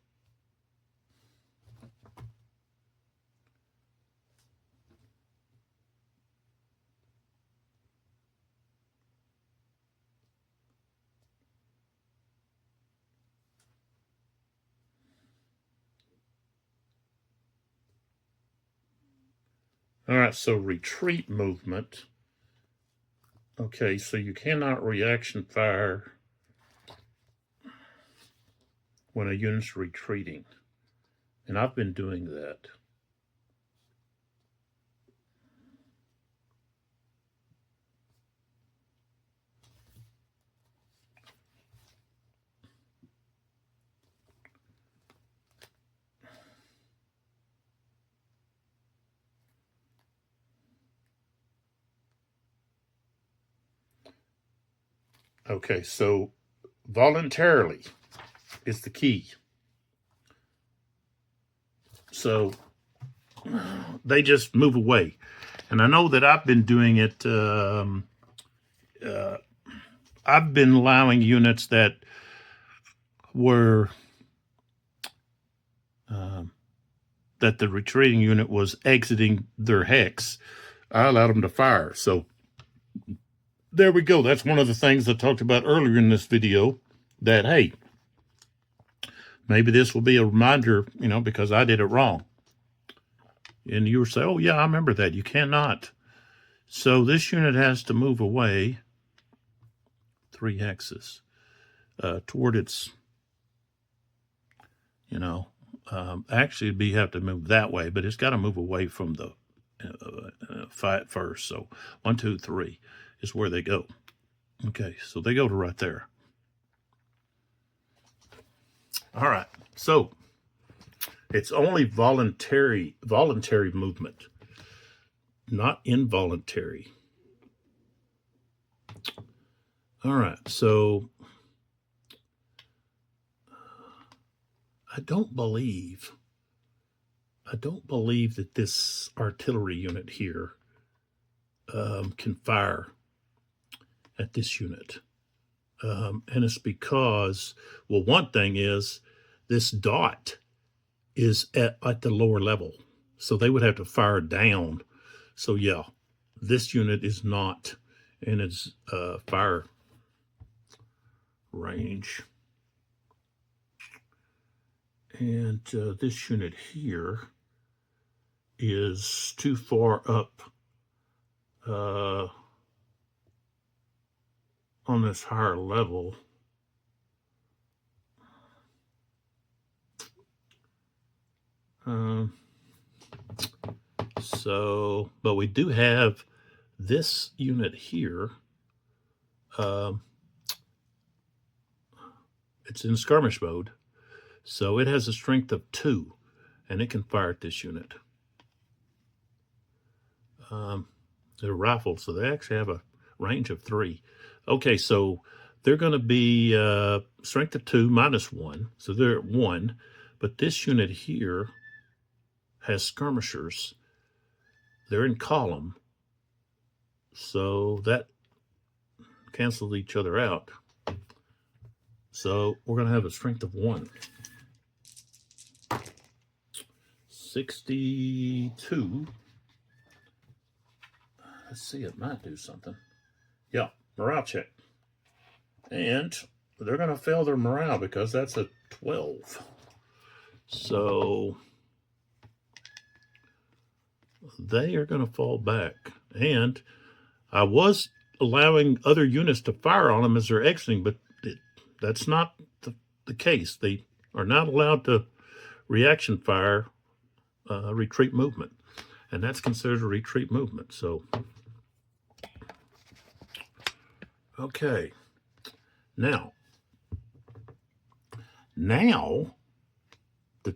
All right, so retreat movement. Okay, so you cannot reaction fire when a unit's retreating. And I've been doing that. Okay, so voluntarily is the key. So they just move away. And I know that I've been doing it. I've been allowing units that were that the retreating unit was exiting their hex. I allowed them to fire. So there we go. That's one of the things I talked about earlier in this video, that, hey, maybe this will be a reminder, because I did it wrong. And you were saying, oh, yeah, I remember that. You cannot. So this unit has to move away 3 hexes toward its, actually it'd have to move that way, but it's got to move away from the fight first. So 1, 2, 3 is where they go. Okay, so they go to right there. All right, so it's only voluntary movement, not involuntary. All right, so I don't believe that this artillery unit here can fire at this unit. And it's because, well, one thing is this dot is at the lower level. So they would have to fire down. So yeah, this unit is not in its fire range. And this unit here is too far up on this higher level. But we do have this unit here. It's in skirmish mode. So it has a strength of 2, and it can fire at this unit. They're rifled, so they actually have a range of 3. Okay, so they're going to be strength of 2 -1, so they're at 1. But this unit here has skirmishers. They're in column, so that cancels each other out. So we're going to have a strength of 1. 62. Let's see, it might do something. Yeah, morale check. And they're going to fail their morale because that's a 12. So they are going to fall back. And I was allowing other units to fire on them as they're exiting, but that's not the case. They are not allowed to reaction fire retreat movement. And that's considered a retreat movement. So, okay. Now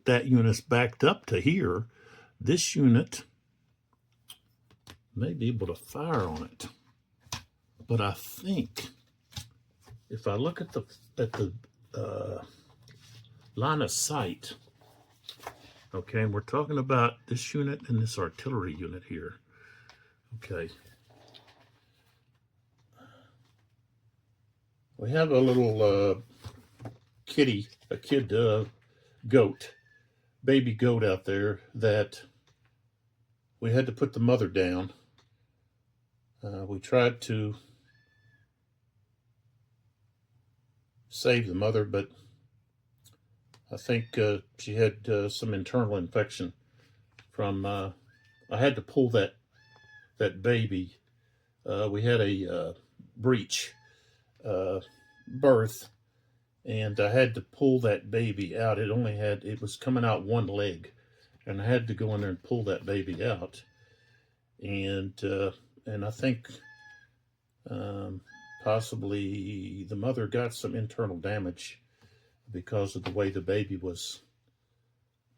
that unit's backed up to here, this unit may be able to fire on it. But I think if I look at the line of sight, okay, and we're talking about this unit and this artillery unit here. Okay. We have a little goat, baby goat out there that we had to put the mother down. We tried to save the mother, but I think she had some internal infection from, I had to pull that baby. We had a breech birth, and I had to pull that baby out. It was coming out one leg, and I had to go in there and pull that baby out. And I think possibly the mother got some internal damage because of the way the baby was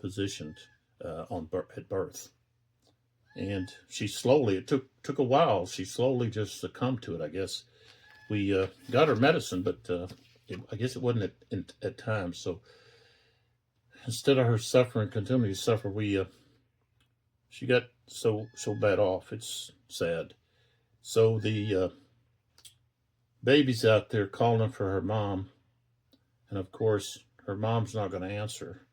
positioned at birth. And it took a while. She slowly just succumbed to it, I guess. We got her medicine, but I guess it wasn't at times. So instead of her continuing to suffer, she got so bad off. It's sad. So the baby's out there calling for her mom. And of course, her mom's not going to answer.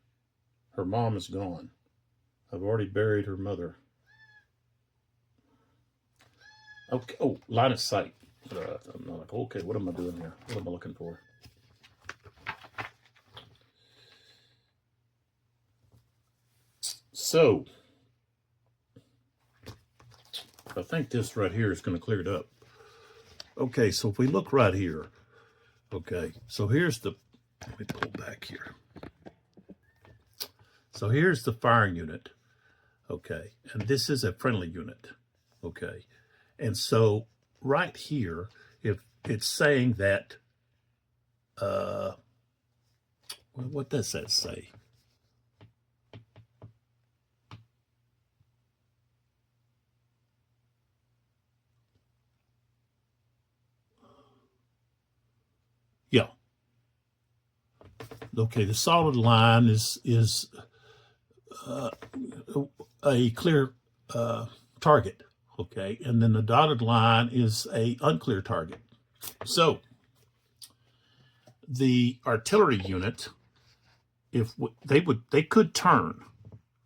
Her mom is gone. I've already buried her mother. Okay. Oh, line of sight. I'm not like, okay, what am I doing here? What am I looking for? So, I think this right here is going to clear it up. Okay, so if we look right here, okay, so let me pull back here. So here's the firing unit, okay, and this is a friendly unit, okay, and so right here, if it's saying that, what does that say? Yeah. Okay, the solid line is a clear target, okay, and then the dotted line is a unclear target. So the artillery unit, if they could turn,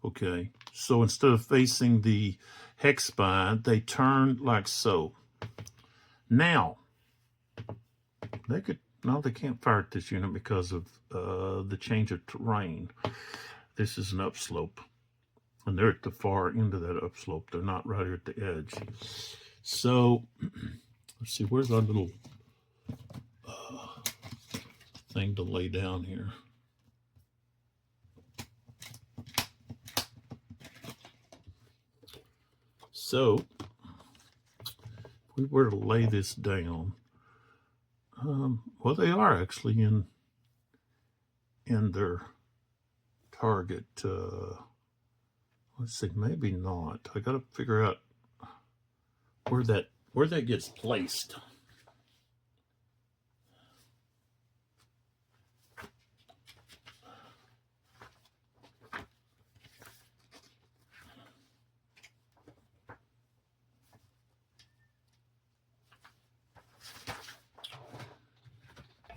okay. So instead of facing the hex spine, they turn like so. Now they can't fire at this unit because of the change of terrain. This is an upslope, and they're at the far end of that upslope. They're not right here at the edge. So let's see, where's our little thing to lay down here? So if we were to lay this down, well, they are actually in their target. Let's see, maybe not. I got to figure out where that gets placed.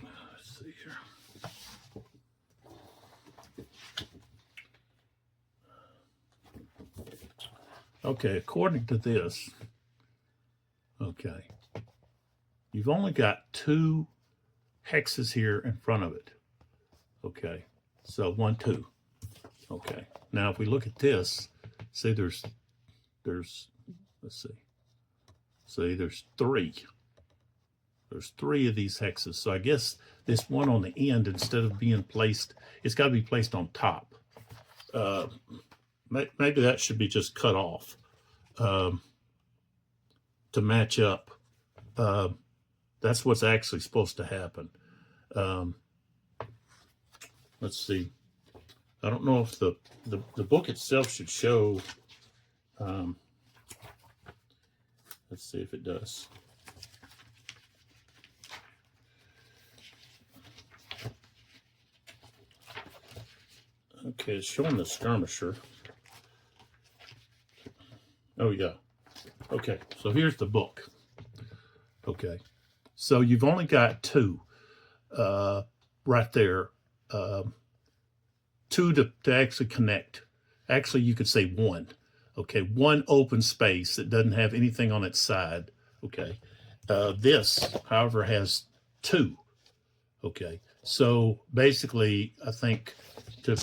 Let's see here. Okay, according to this, okay, you've only got 2 hexes here in front of it. Okay, so 1, 2. Okay, now if we look at this, see there's let's see there's 3. There's 3 of these hexes. So I guess this one on the end, instead of being placed, it's got to be placed on top. Maybe that should be just cut off to match up. That's what's actually supposed to happen. Let's see. I don't know if the book itself should show. Let's see if it does. Okay, it's showing the skirmisher. Oh, yeah. Okay, so here's the book. Okay, so you've only got 2 right there. 2 to actually connect. Actually, you could say 1. Okay, 1 open space that doesn't have anything on its side. Okay, this, however, has 2. Okay, so basically, I think to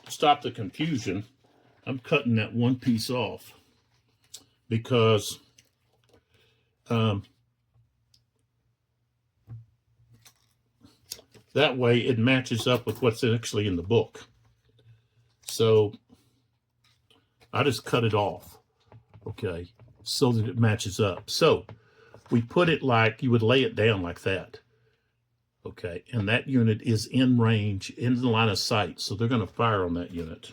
stop the confusion, I'm cutting that 1 piece off because that way it matches up with what's actually in the book. So I just cut it off, okay, so that it matches up. So we put it like you would lay it down like that, okay, and that unit is in range, in the line of sight, so they're going to fire on that unit.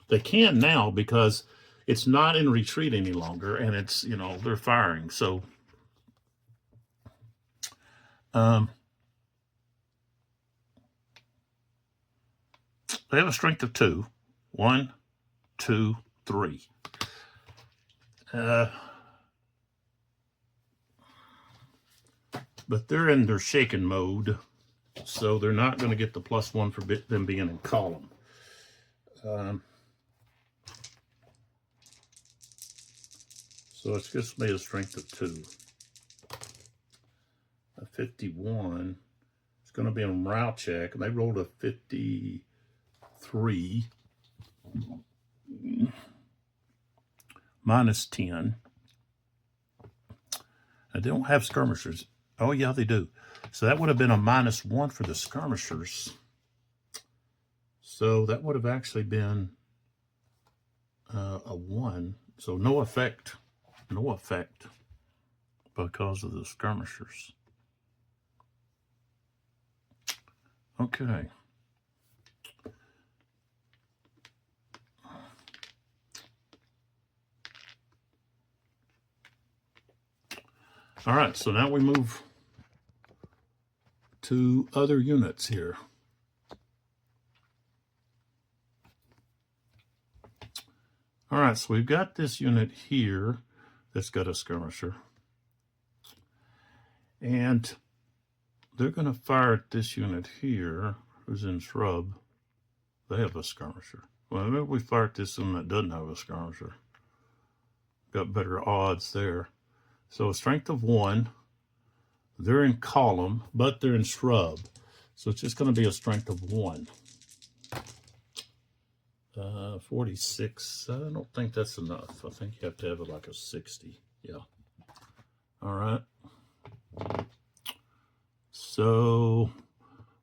They can now because it's not in retreat any longer, and it's, you know, they're firing. So they have a strength of 2. 1, 2, 3. But they're in their shaken mode, so they're not going to get the +1 for them being in column. So it's just made a strength of 2. A 51. It's going to be a morale check, and they rolled a 53. -10. And they don't have skirmishers. Oh, yeah, they do. So that would have been a -1 for the skirmishers. So that would have actually been a 1. So no effect. No effect because of the skirmishers. Okay. All right, so now we move to other units here. All right, so we've got this unit here that's got a skirmisher. And they're going to fire at this unit here, who's in shrub. They have a skirmisher. Well, maybe we fire at this one that doesn't have a skirmisher. Got better odds there. So a strength of 1. They're in column, but they're in shrub. So it's just going to be a strength of 1. 46. I don't think that's enough. I think you have to have it like a 60. Yeah. All right. So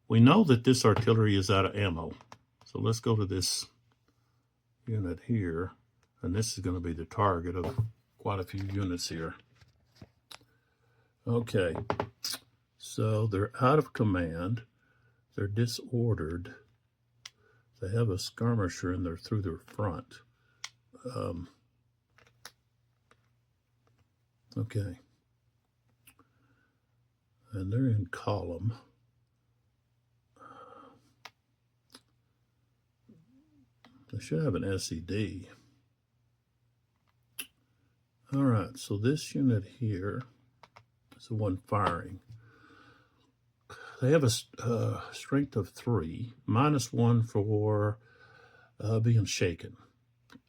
we know that this artillery is out of ammo. So let's go to this unit here. And this is going to be the target of quite a few units here. Okay. So they're out of command. They're disordered. They have a skirmisher and they're through their front. Okay. And they're in column. They should have an SED. All right, so this unit here is the one firing. They have a strength of 3, -1 for being shaken.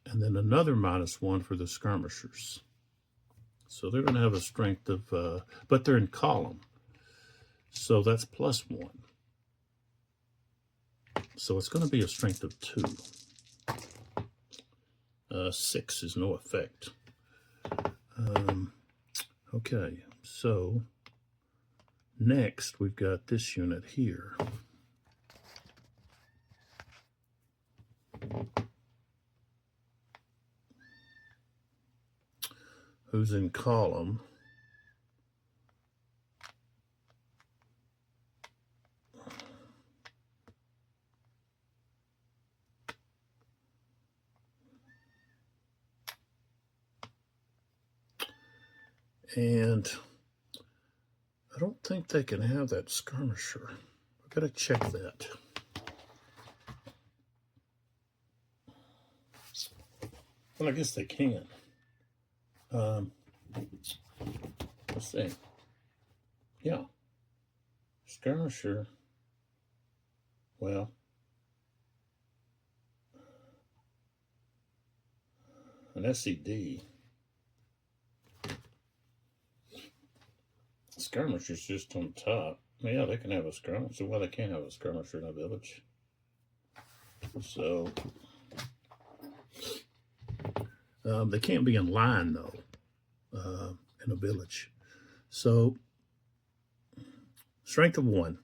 and then another -1 for the skirmishers. So they're going to have a strength of, but they're in column. So that's +1. So it's going to be a strength of 2. 6 is no effect. Okay, so next we've got this unit here. Who's in column. And I don't think they can have that skirmisher. I've got to check that. Well, I guess they can. Let's see. Yeah. Skirmisher. Well. An SED. Skirmisher's just on top. Yeah, they can have a skirmisher. Well, they can't have a skirmisher in a village. So they can't be in line though in a village. So strength of 1.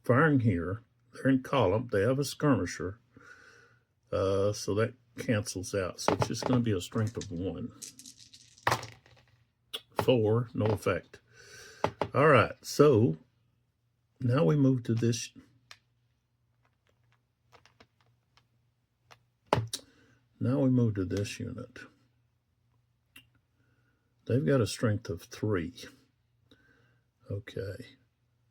Firing here. They're in column. They have a skirmisher. So that cancels out. So it's just going to be a strength of 1. 4, no effect. All right, so now we move to this. Now we move to this unit. They've got a strength of 3. Okay.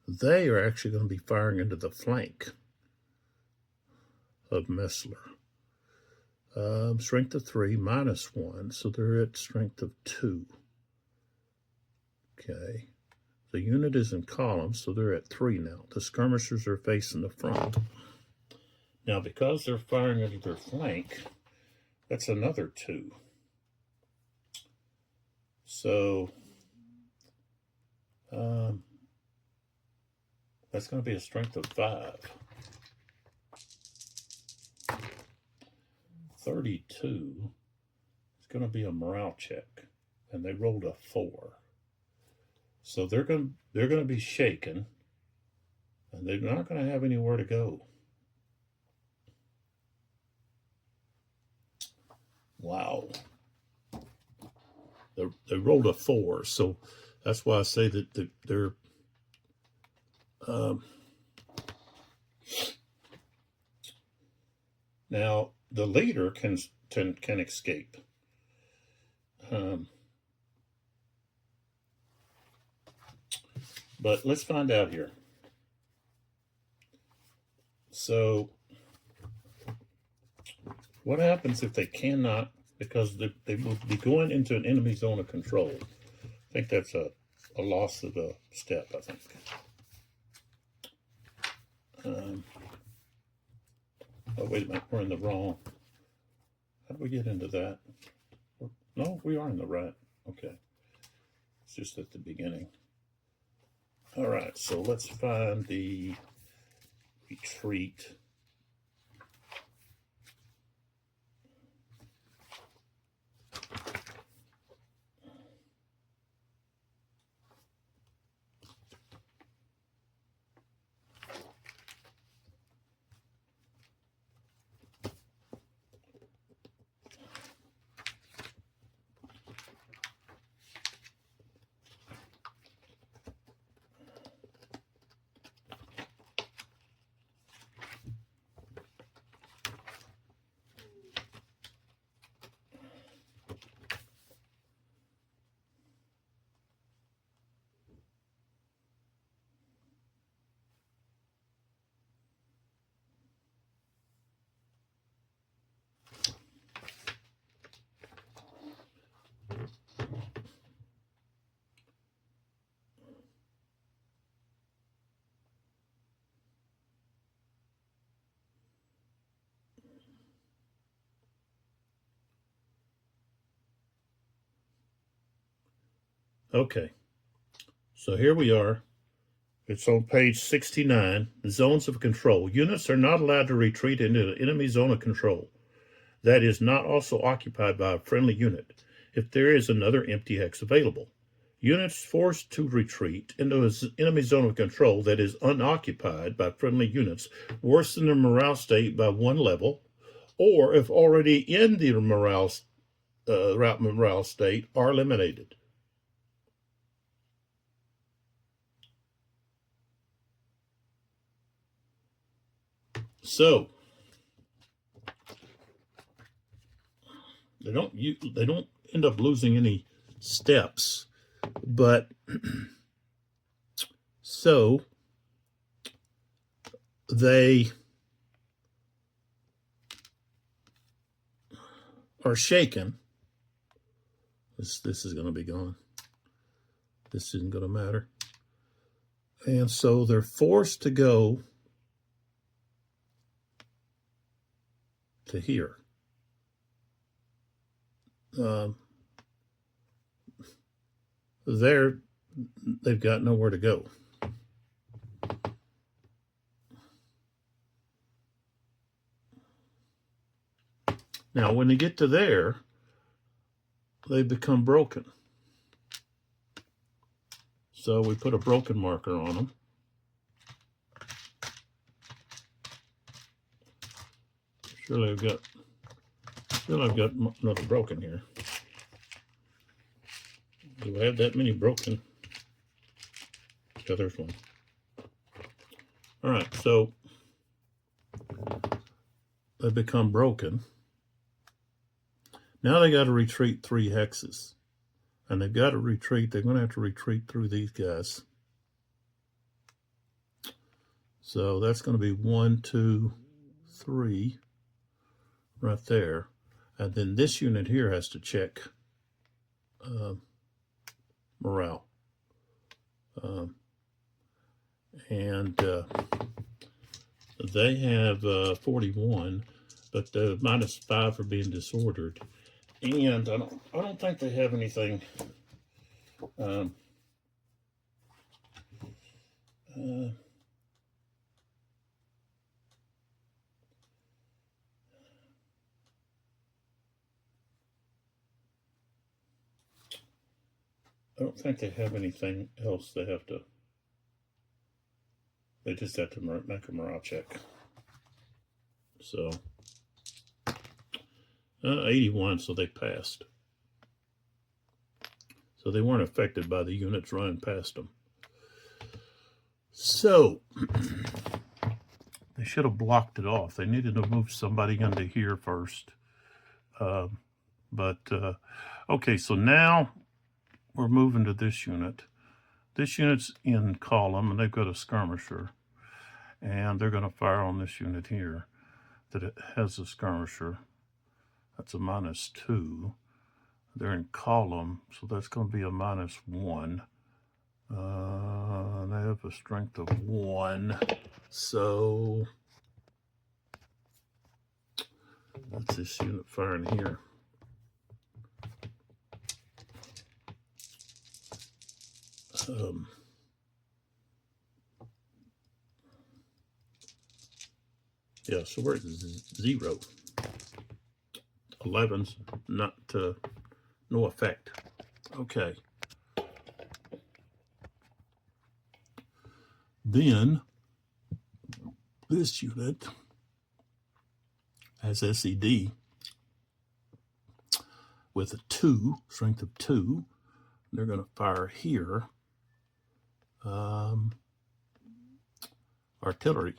They are actually going to be firing into the flank of Messler. Strength of 3, -1, so they're at strength of 2. Okay. The unit is in column, so they're at 3 now. The skirmishers are facing the front. Now, because they're firing into their flank, that's another 2. So, that's going to be a strength of 5. 32 is going to be a morale check, and they rolled a 4. So they're going to be shaken, and they're not going to have anywhere to go. Wow. They rolled a 4, so that's why I say that they're now the leader can escape. But let's find out here. So what happens if they cannot, because they will be going into an enemy zone of control? I think that's a loss of a step, I think. Oh, wait a minute, we're in the wrong. How do we get into that? No, we are in the right. Okay. It's just at the beginning. All right, so let's find the retreat. Okay, so here we are. It's on page 69, zones of control. Units are not allowed to retreat into the enemy zone of control that is not also occupied by a friendly unit if there is another empty hex available. Units forced to retreat into an enemy zone of control that is unoccupied by friendly units worsen their morale state by 1 level, or if already in the morale state, are eliminated. So they don't end up losing any steps, but so they are shaken. This is going to be gone. This isn't going to matter. And so they're forced to go to here. They've got nowhere to go. Now, when they get to there, they become broken. So we put a broken marker on them. Surely I've got another broken here. Do I have that many broken? Yeah, there's one. All right, so they become broken. Now they got to retreat 3 hexes. And they've got to retreat. They're going to have to retreat through these guys. So that's going to be 1, 2, 3 right there. And then this unit here has to check morale. They have 41, but -5 for being disordered. And I don't think they have anything. I don't think they have anything else they have to. They just have to make a morale check. So 81, so they passed. So they weren't affected by the units running past them. So they should have blocked it off. They needed to move somebody into here first. Okay, so now we're moving to this unit. This unit's in column, and they've got a skirmisher. And they're going to fire on this unit here that it has a skirmisher. That's a -2. They're in column, so that's going to be a -1. They have a strength of 1. So that's this unit firing here. Yeah, so we're at 0. 11's not no effect. Okay. Then this unit has SED with a 2, strength of 2. They're going to fire here. Artillery.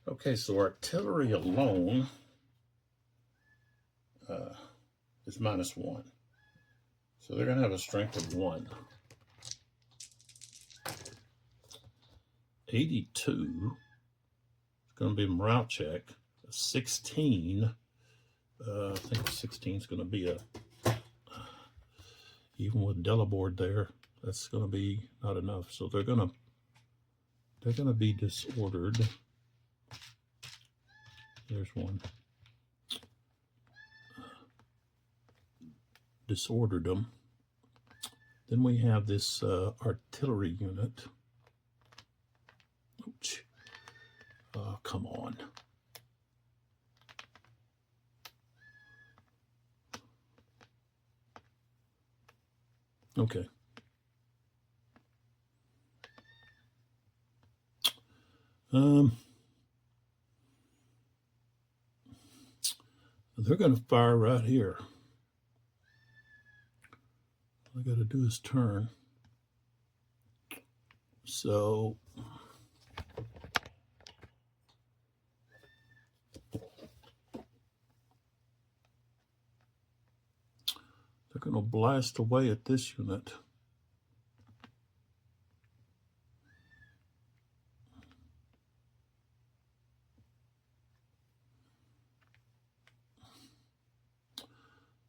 Okay, so artillery alone is -1. So they're going to have a strength of 1. 82 is going to be a morale check. 16, I think 16 is going to be even with Delaboard there, that's going to be not enough. So they're going to be disordered. There's one. disordered them. Then we have this artillery unit. Ouch. Oh, come on. Okay. They're going to fire right here. All I got to do is turn. So they're going to blast away at this unit.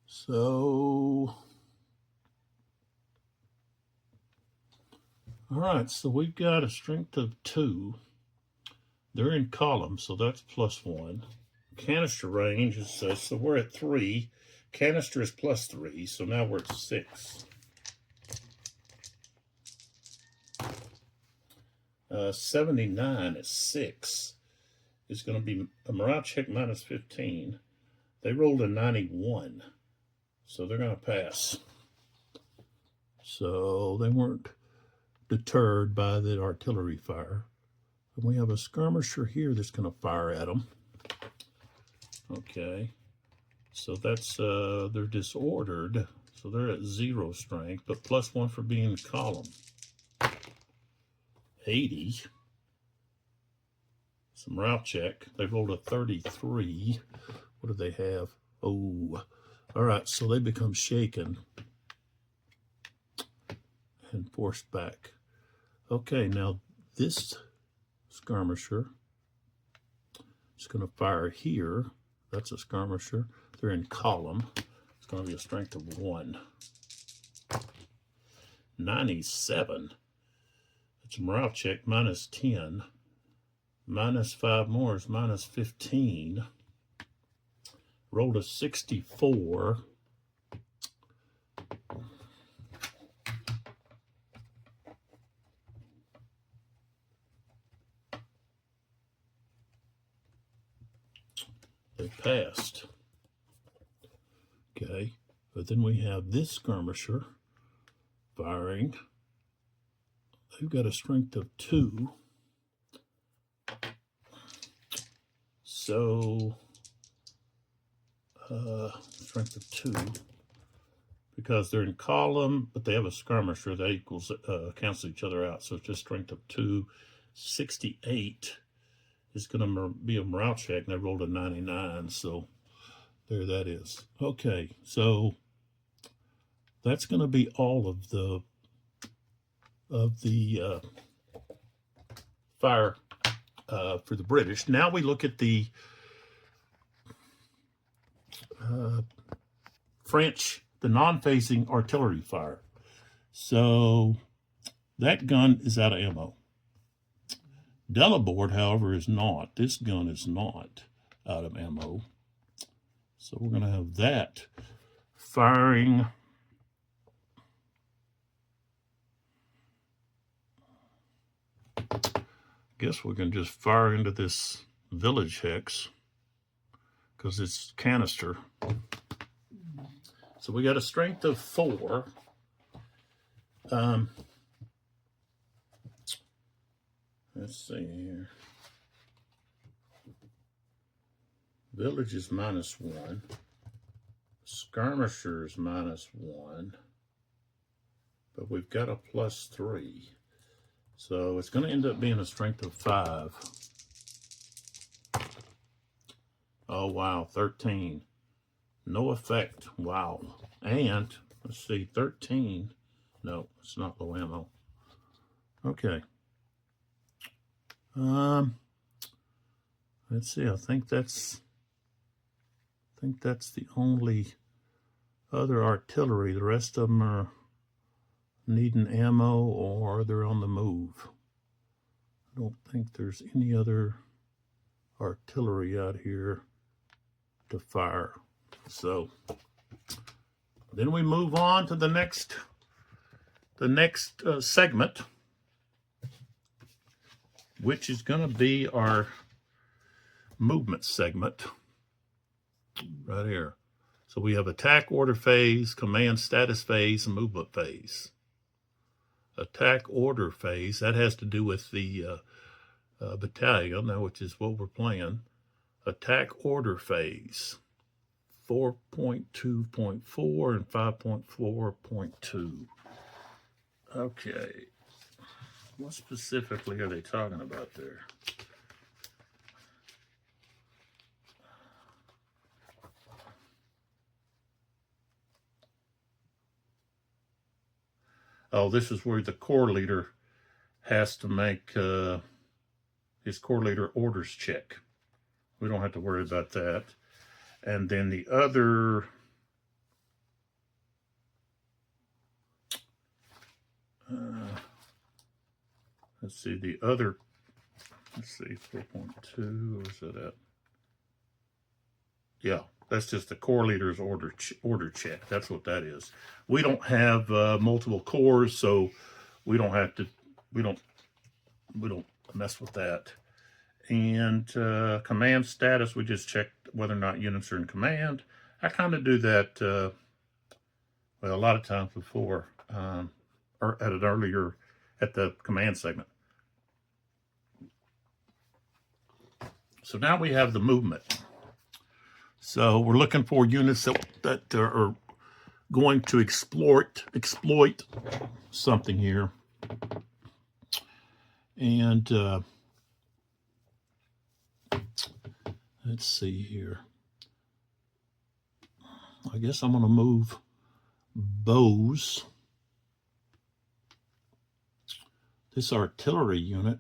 So, all right, so we've got a strength of 2. They're in column, so that's +1. Canister range is, so we're at 3. Canister is +3, so now we're at 6. 79 at 6 is going to be a morale check -15. They rolled a 91, so they're going to pass. So they weren't deterred by the artillery fire. And we have a skirmisher here that's going to fire at them. Okay, so that's, they're disordered, so they're at 0 strength, but +1 for being in column. 80. Some morale check. They rolled a 33. What do they have? Oh, all right, so they become shaken and forced back. Okay, now this skirmisher is going to fire here. That's a skirmisher. They're in column. It's going to be a strength of 1. 97. It's a morale check -10. -5 more is -15. Rolled a 64. They passed. Okay, but then we have this skirmisher firing. They've got a strength of 2. So, strength of 2. Because they're in column, but they have a skirmisher that equals, cancels each other out. So it's just strength of 2. 68 is going to be a morale check, and they rolled a 99. So there that is. Okay, so that's going to be all of the fire for the British. Now we look at the French, the non-phasing artillery fire. So that gun is out of ammo. Delabord, however, is not. This gun is not out of ammo. So we're going to have that firing. Guess we can just fire into this village hex because it's canister. So we got a strength of 4. Let's see here. Village is -1. Skirmisher is -1. But we've got a +3. So it's going to end up being a strength of 5. Oh, wow, 13. No effect. Wow. And, let's see, 13. No, it's not low ammo. Okay. Let's see, I think that's the only other artillery. The rest of them are needing ammo or they're on the move. I don't think there's any other artillery out here to fire. So Then we move on to the next segment, which is going to be our movement segment right here. So we have attack order phase, command status phase, and movement phase. Attack order phase, that has to do with the battalion, which is what we're playing. Attack order phase, 4.2.4 and 5.4.2. Okay. What specifically are they talking about there? Oh, this is where the corps leader has to make his corps leader orders check. We don't have to worry about that. And then the other let's see, 4.2, where's that at? Yeah, that's just the corps leader's order check. That's what that is. We don't have multiple corps, so we don't have to, we don't mess with that. And command status, we just check whether or not units are in command. I kind of do that, well, a lot of times before, or at the command segment. So now we have the movement. So we're looking for units that are going to exploit something here. And let's see here. I guess I'm going to move bows. This artillery unit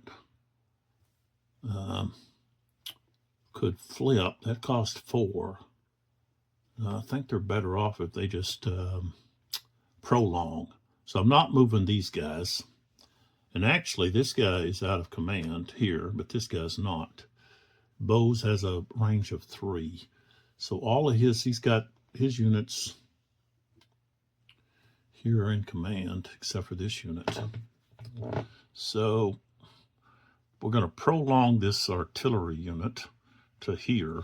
could flip. That cost 4. I think they're better off if they just prolong. So I'm not moving these guys. And actually, this guy is out of command here, but this guy's not. Bose has a range of 3. So all of he's got his units here are in command, except for this unit. So we're going to prolong this artillery unit to here.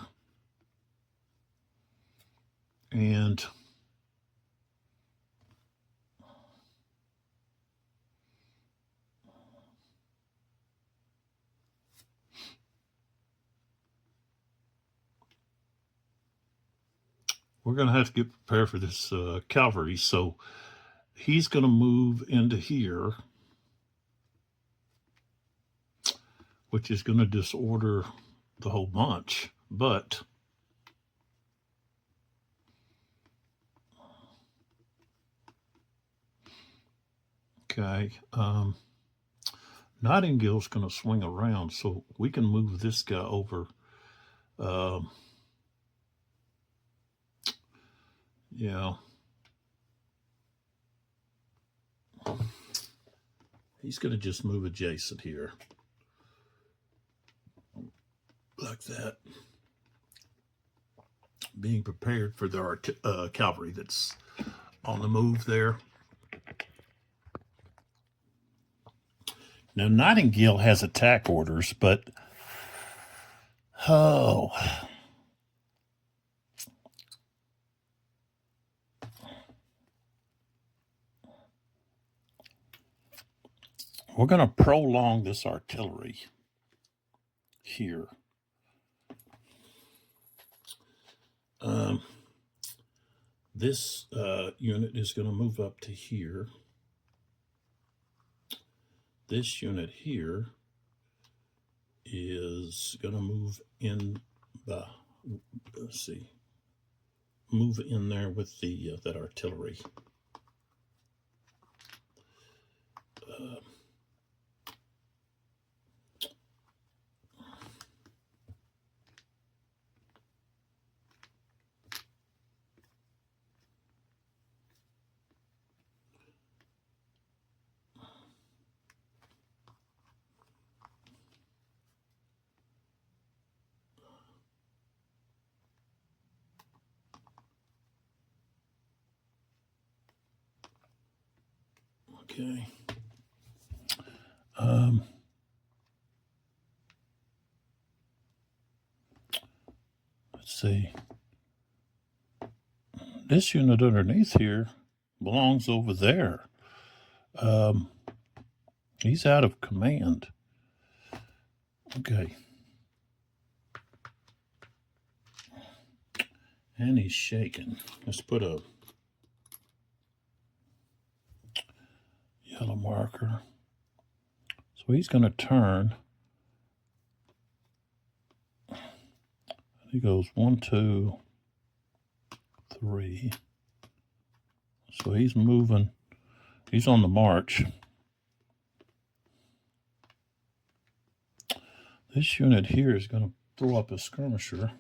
And we're going to have to get prepared for this cavalry. So he's going to move into here, which is going to disorder the whole bunch. But okay, Nightingale's going to swing around, so we can move this guy over. Yeah. He's going to just move adjacent here. Like that. Being prepared for the cavalry that's on the move there. Now, Nightingale has attack orders, but we're going to prolong this artillery here. This unit is going to move up to here. This unit here is going to move in move in there with the that artillery. Okay. Let's see. This unit underneath here belongs over there. He's out of command. Okay. And he's shaking. Let's put a yellow marker. So he's going to turn. He goes 1, 2, 3. So he's moving. He's on the march. This unit here is going to throw up a skirmisher.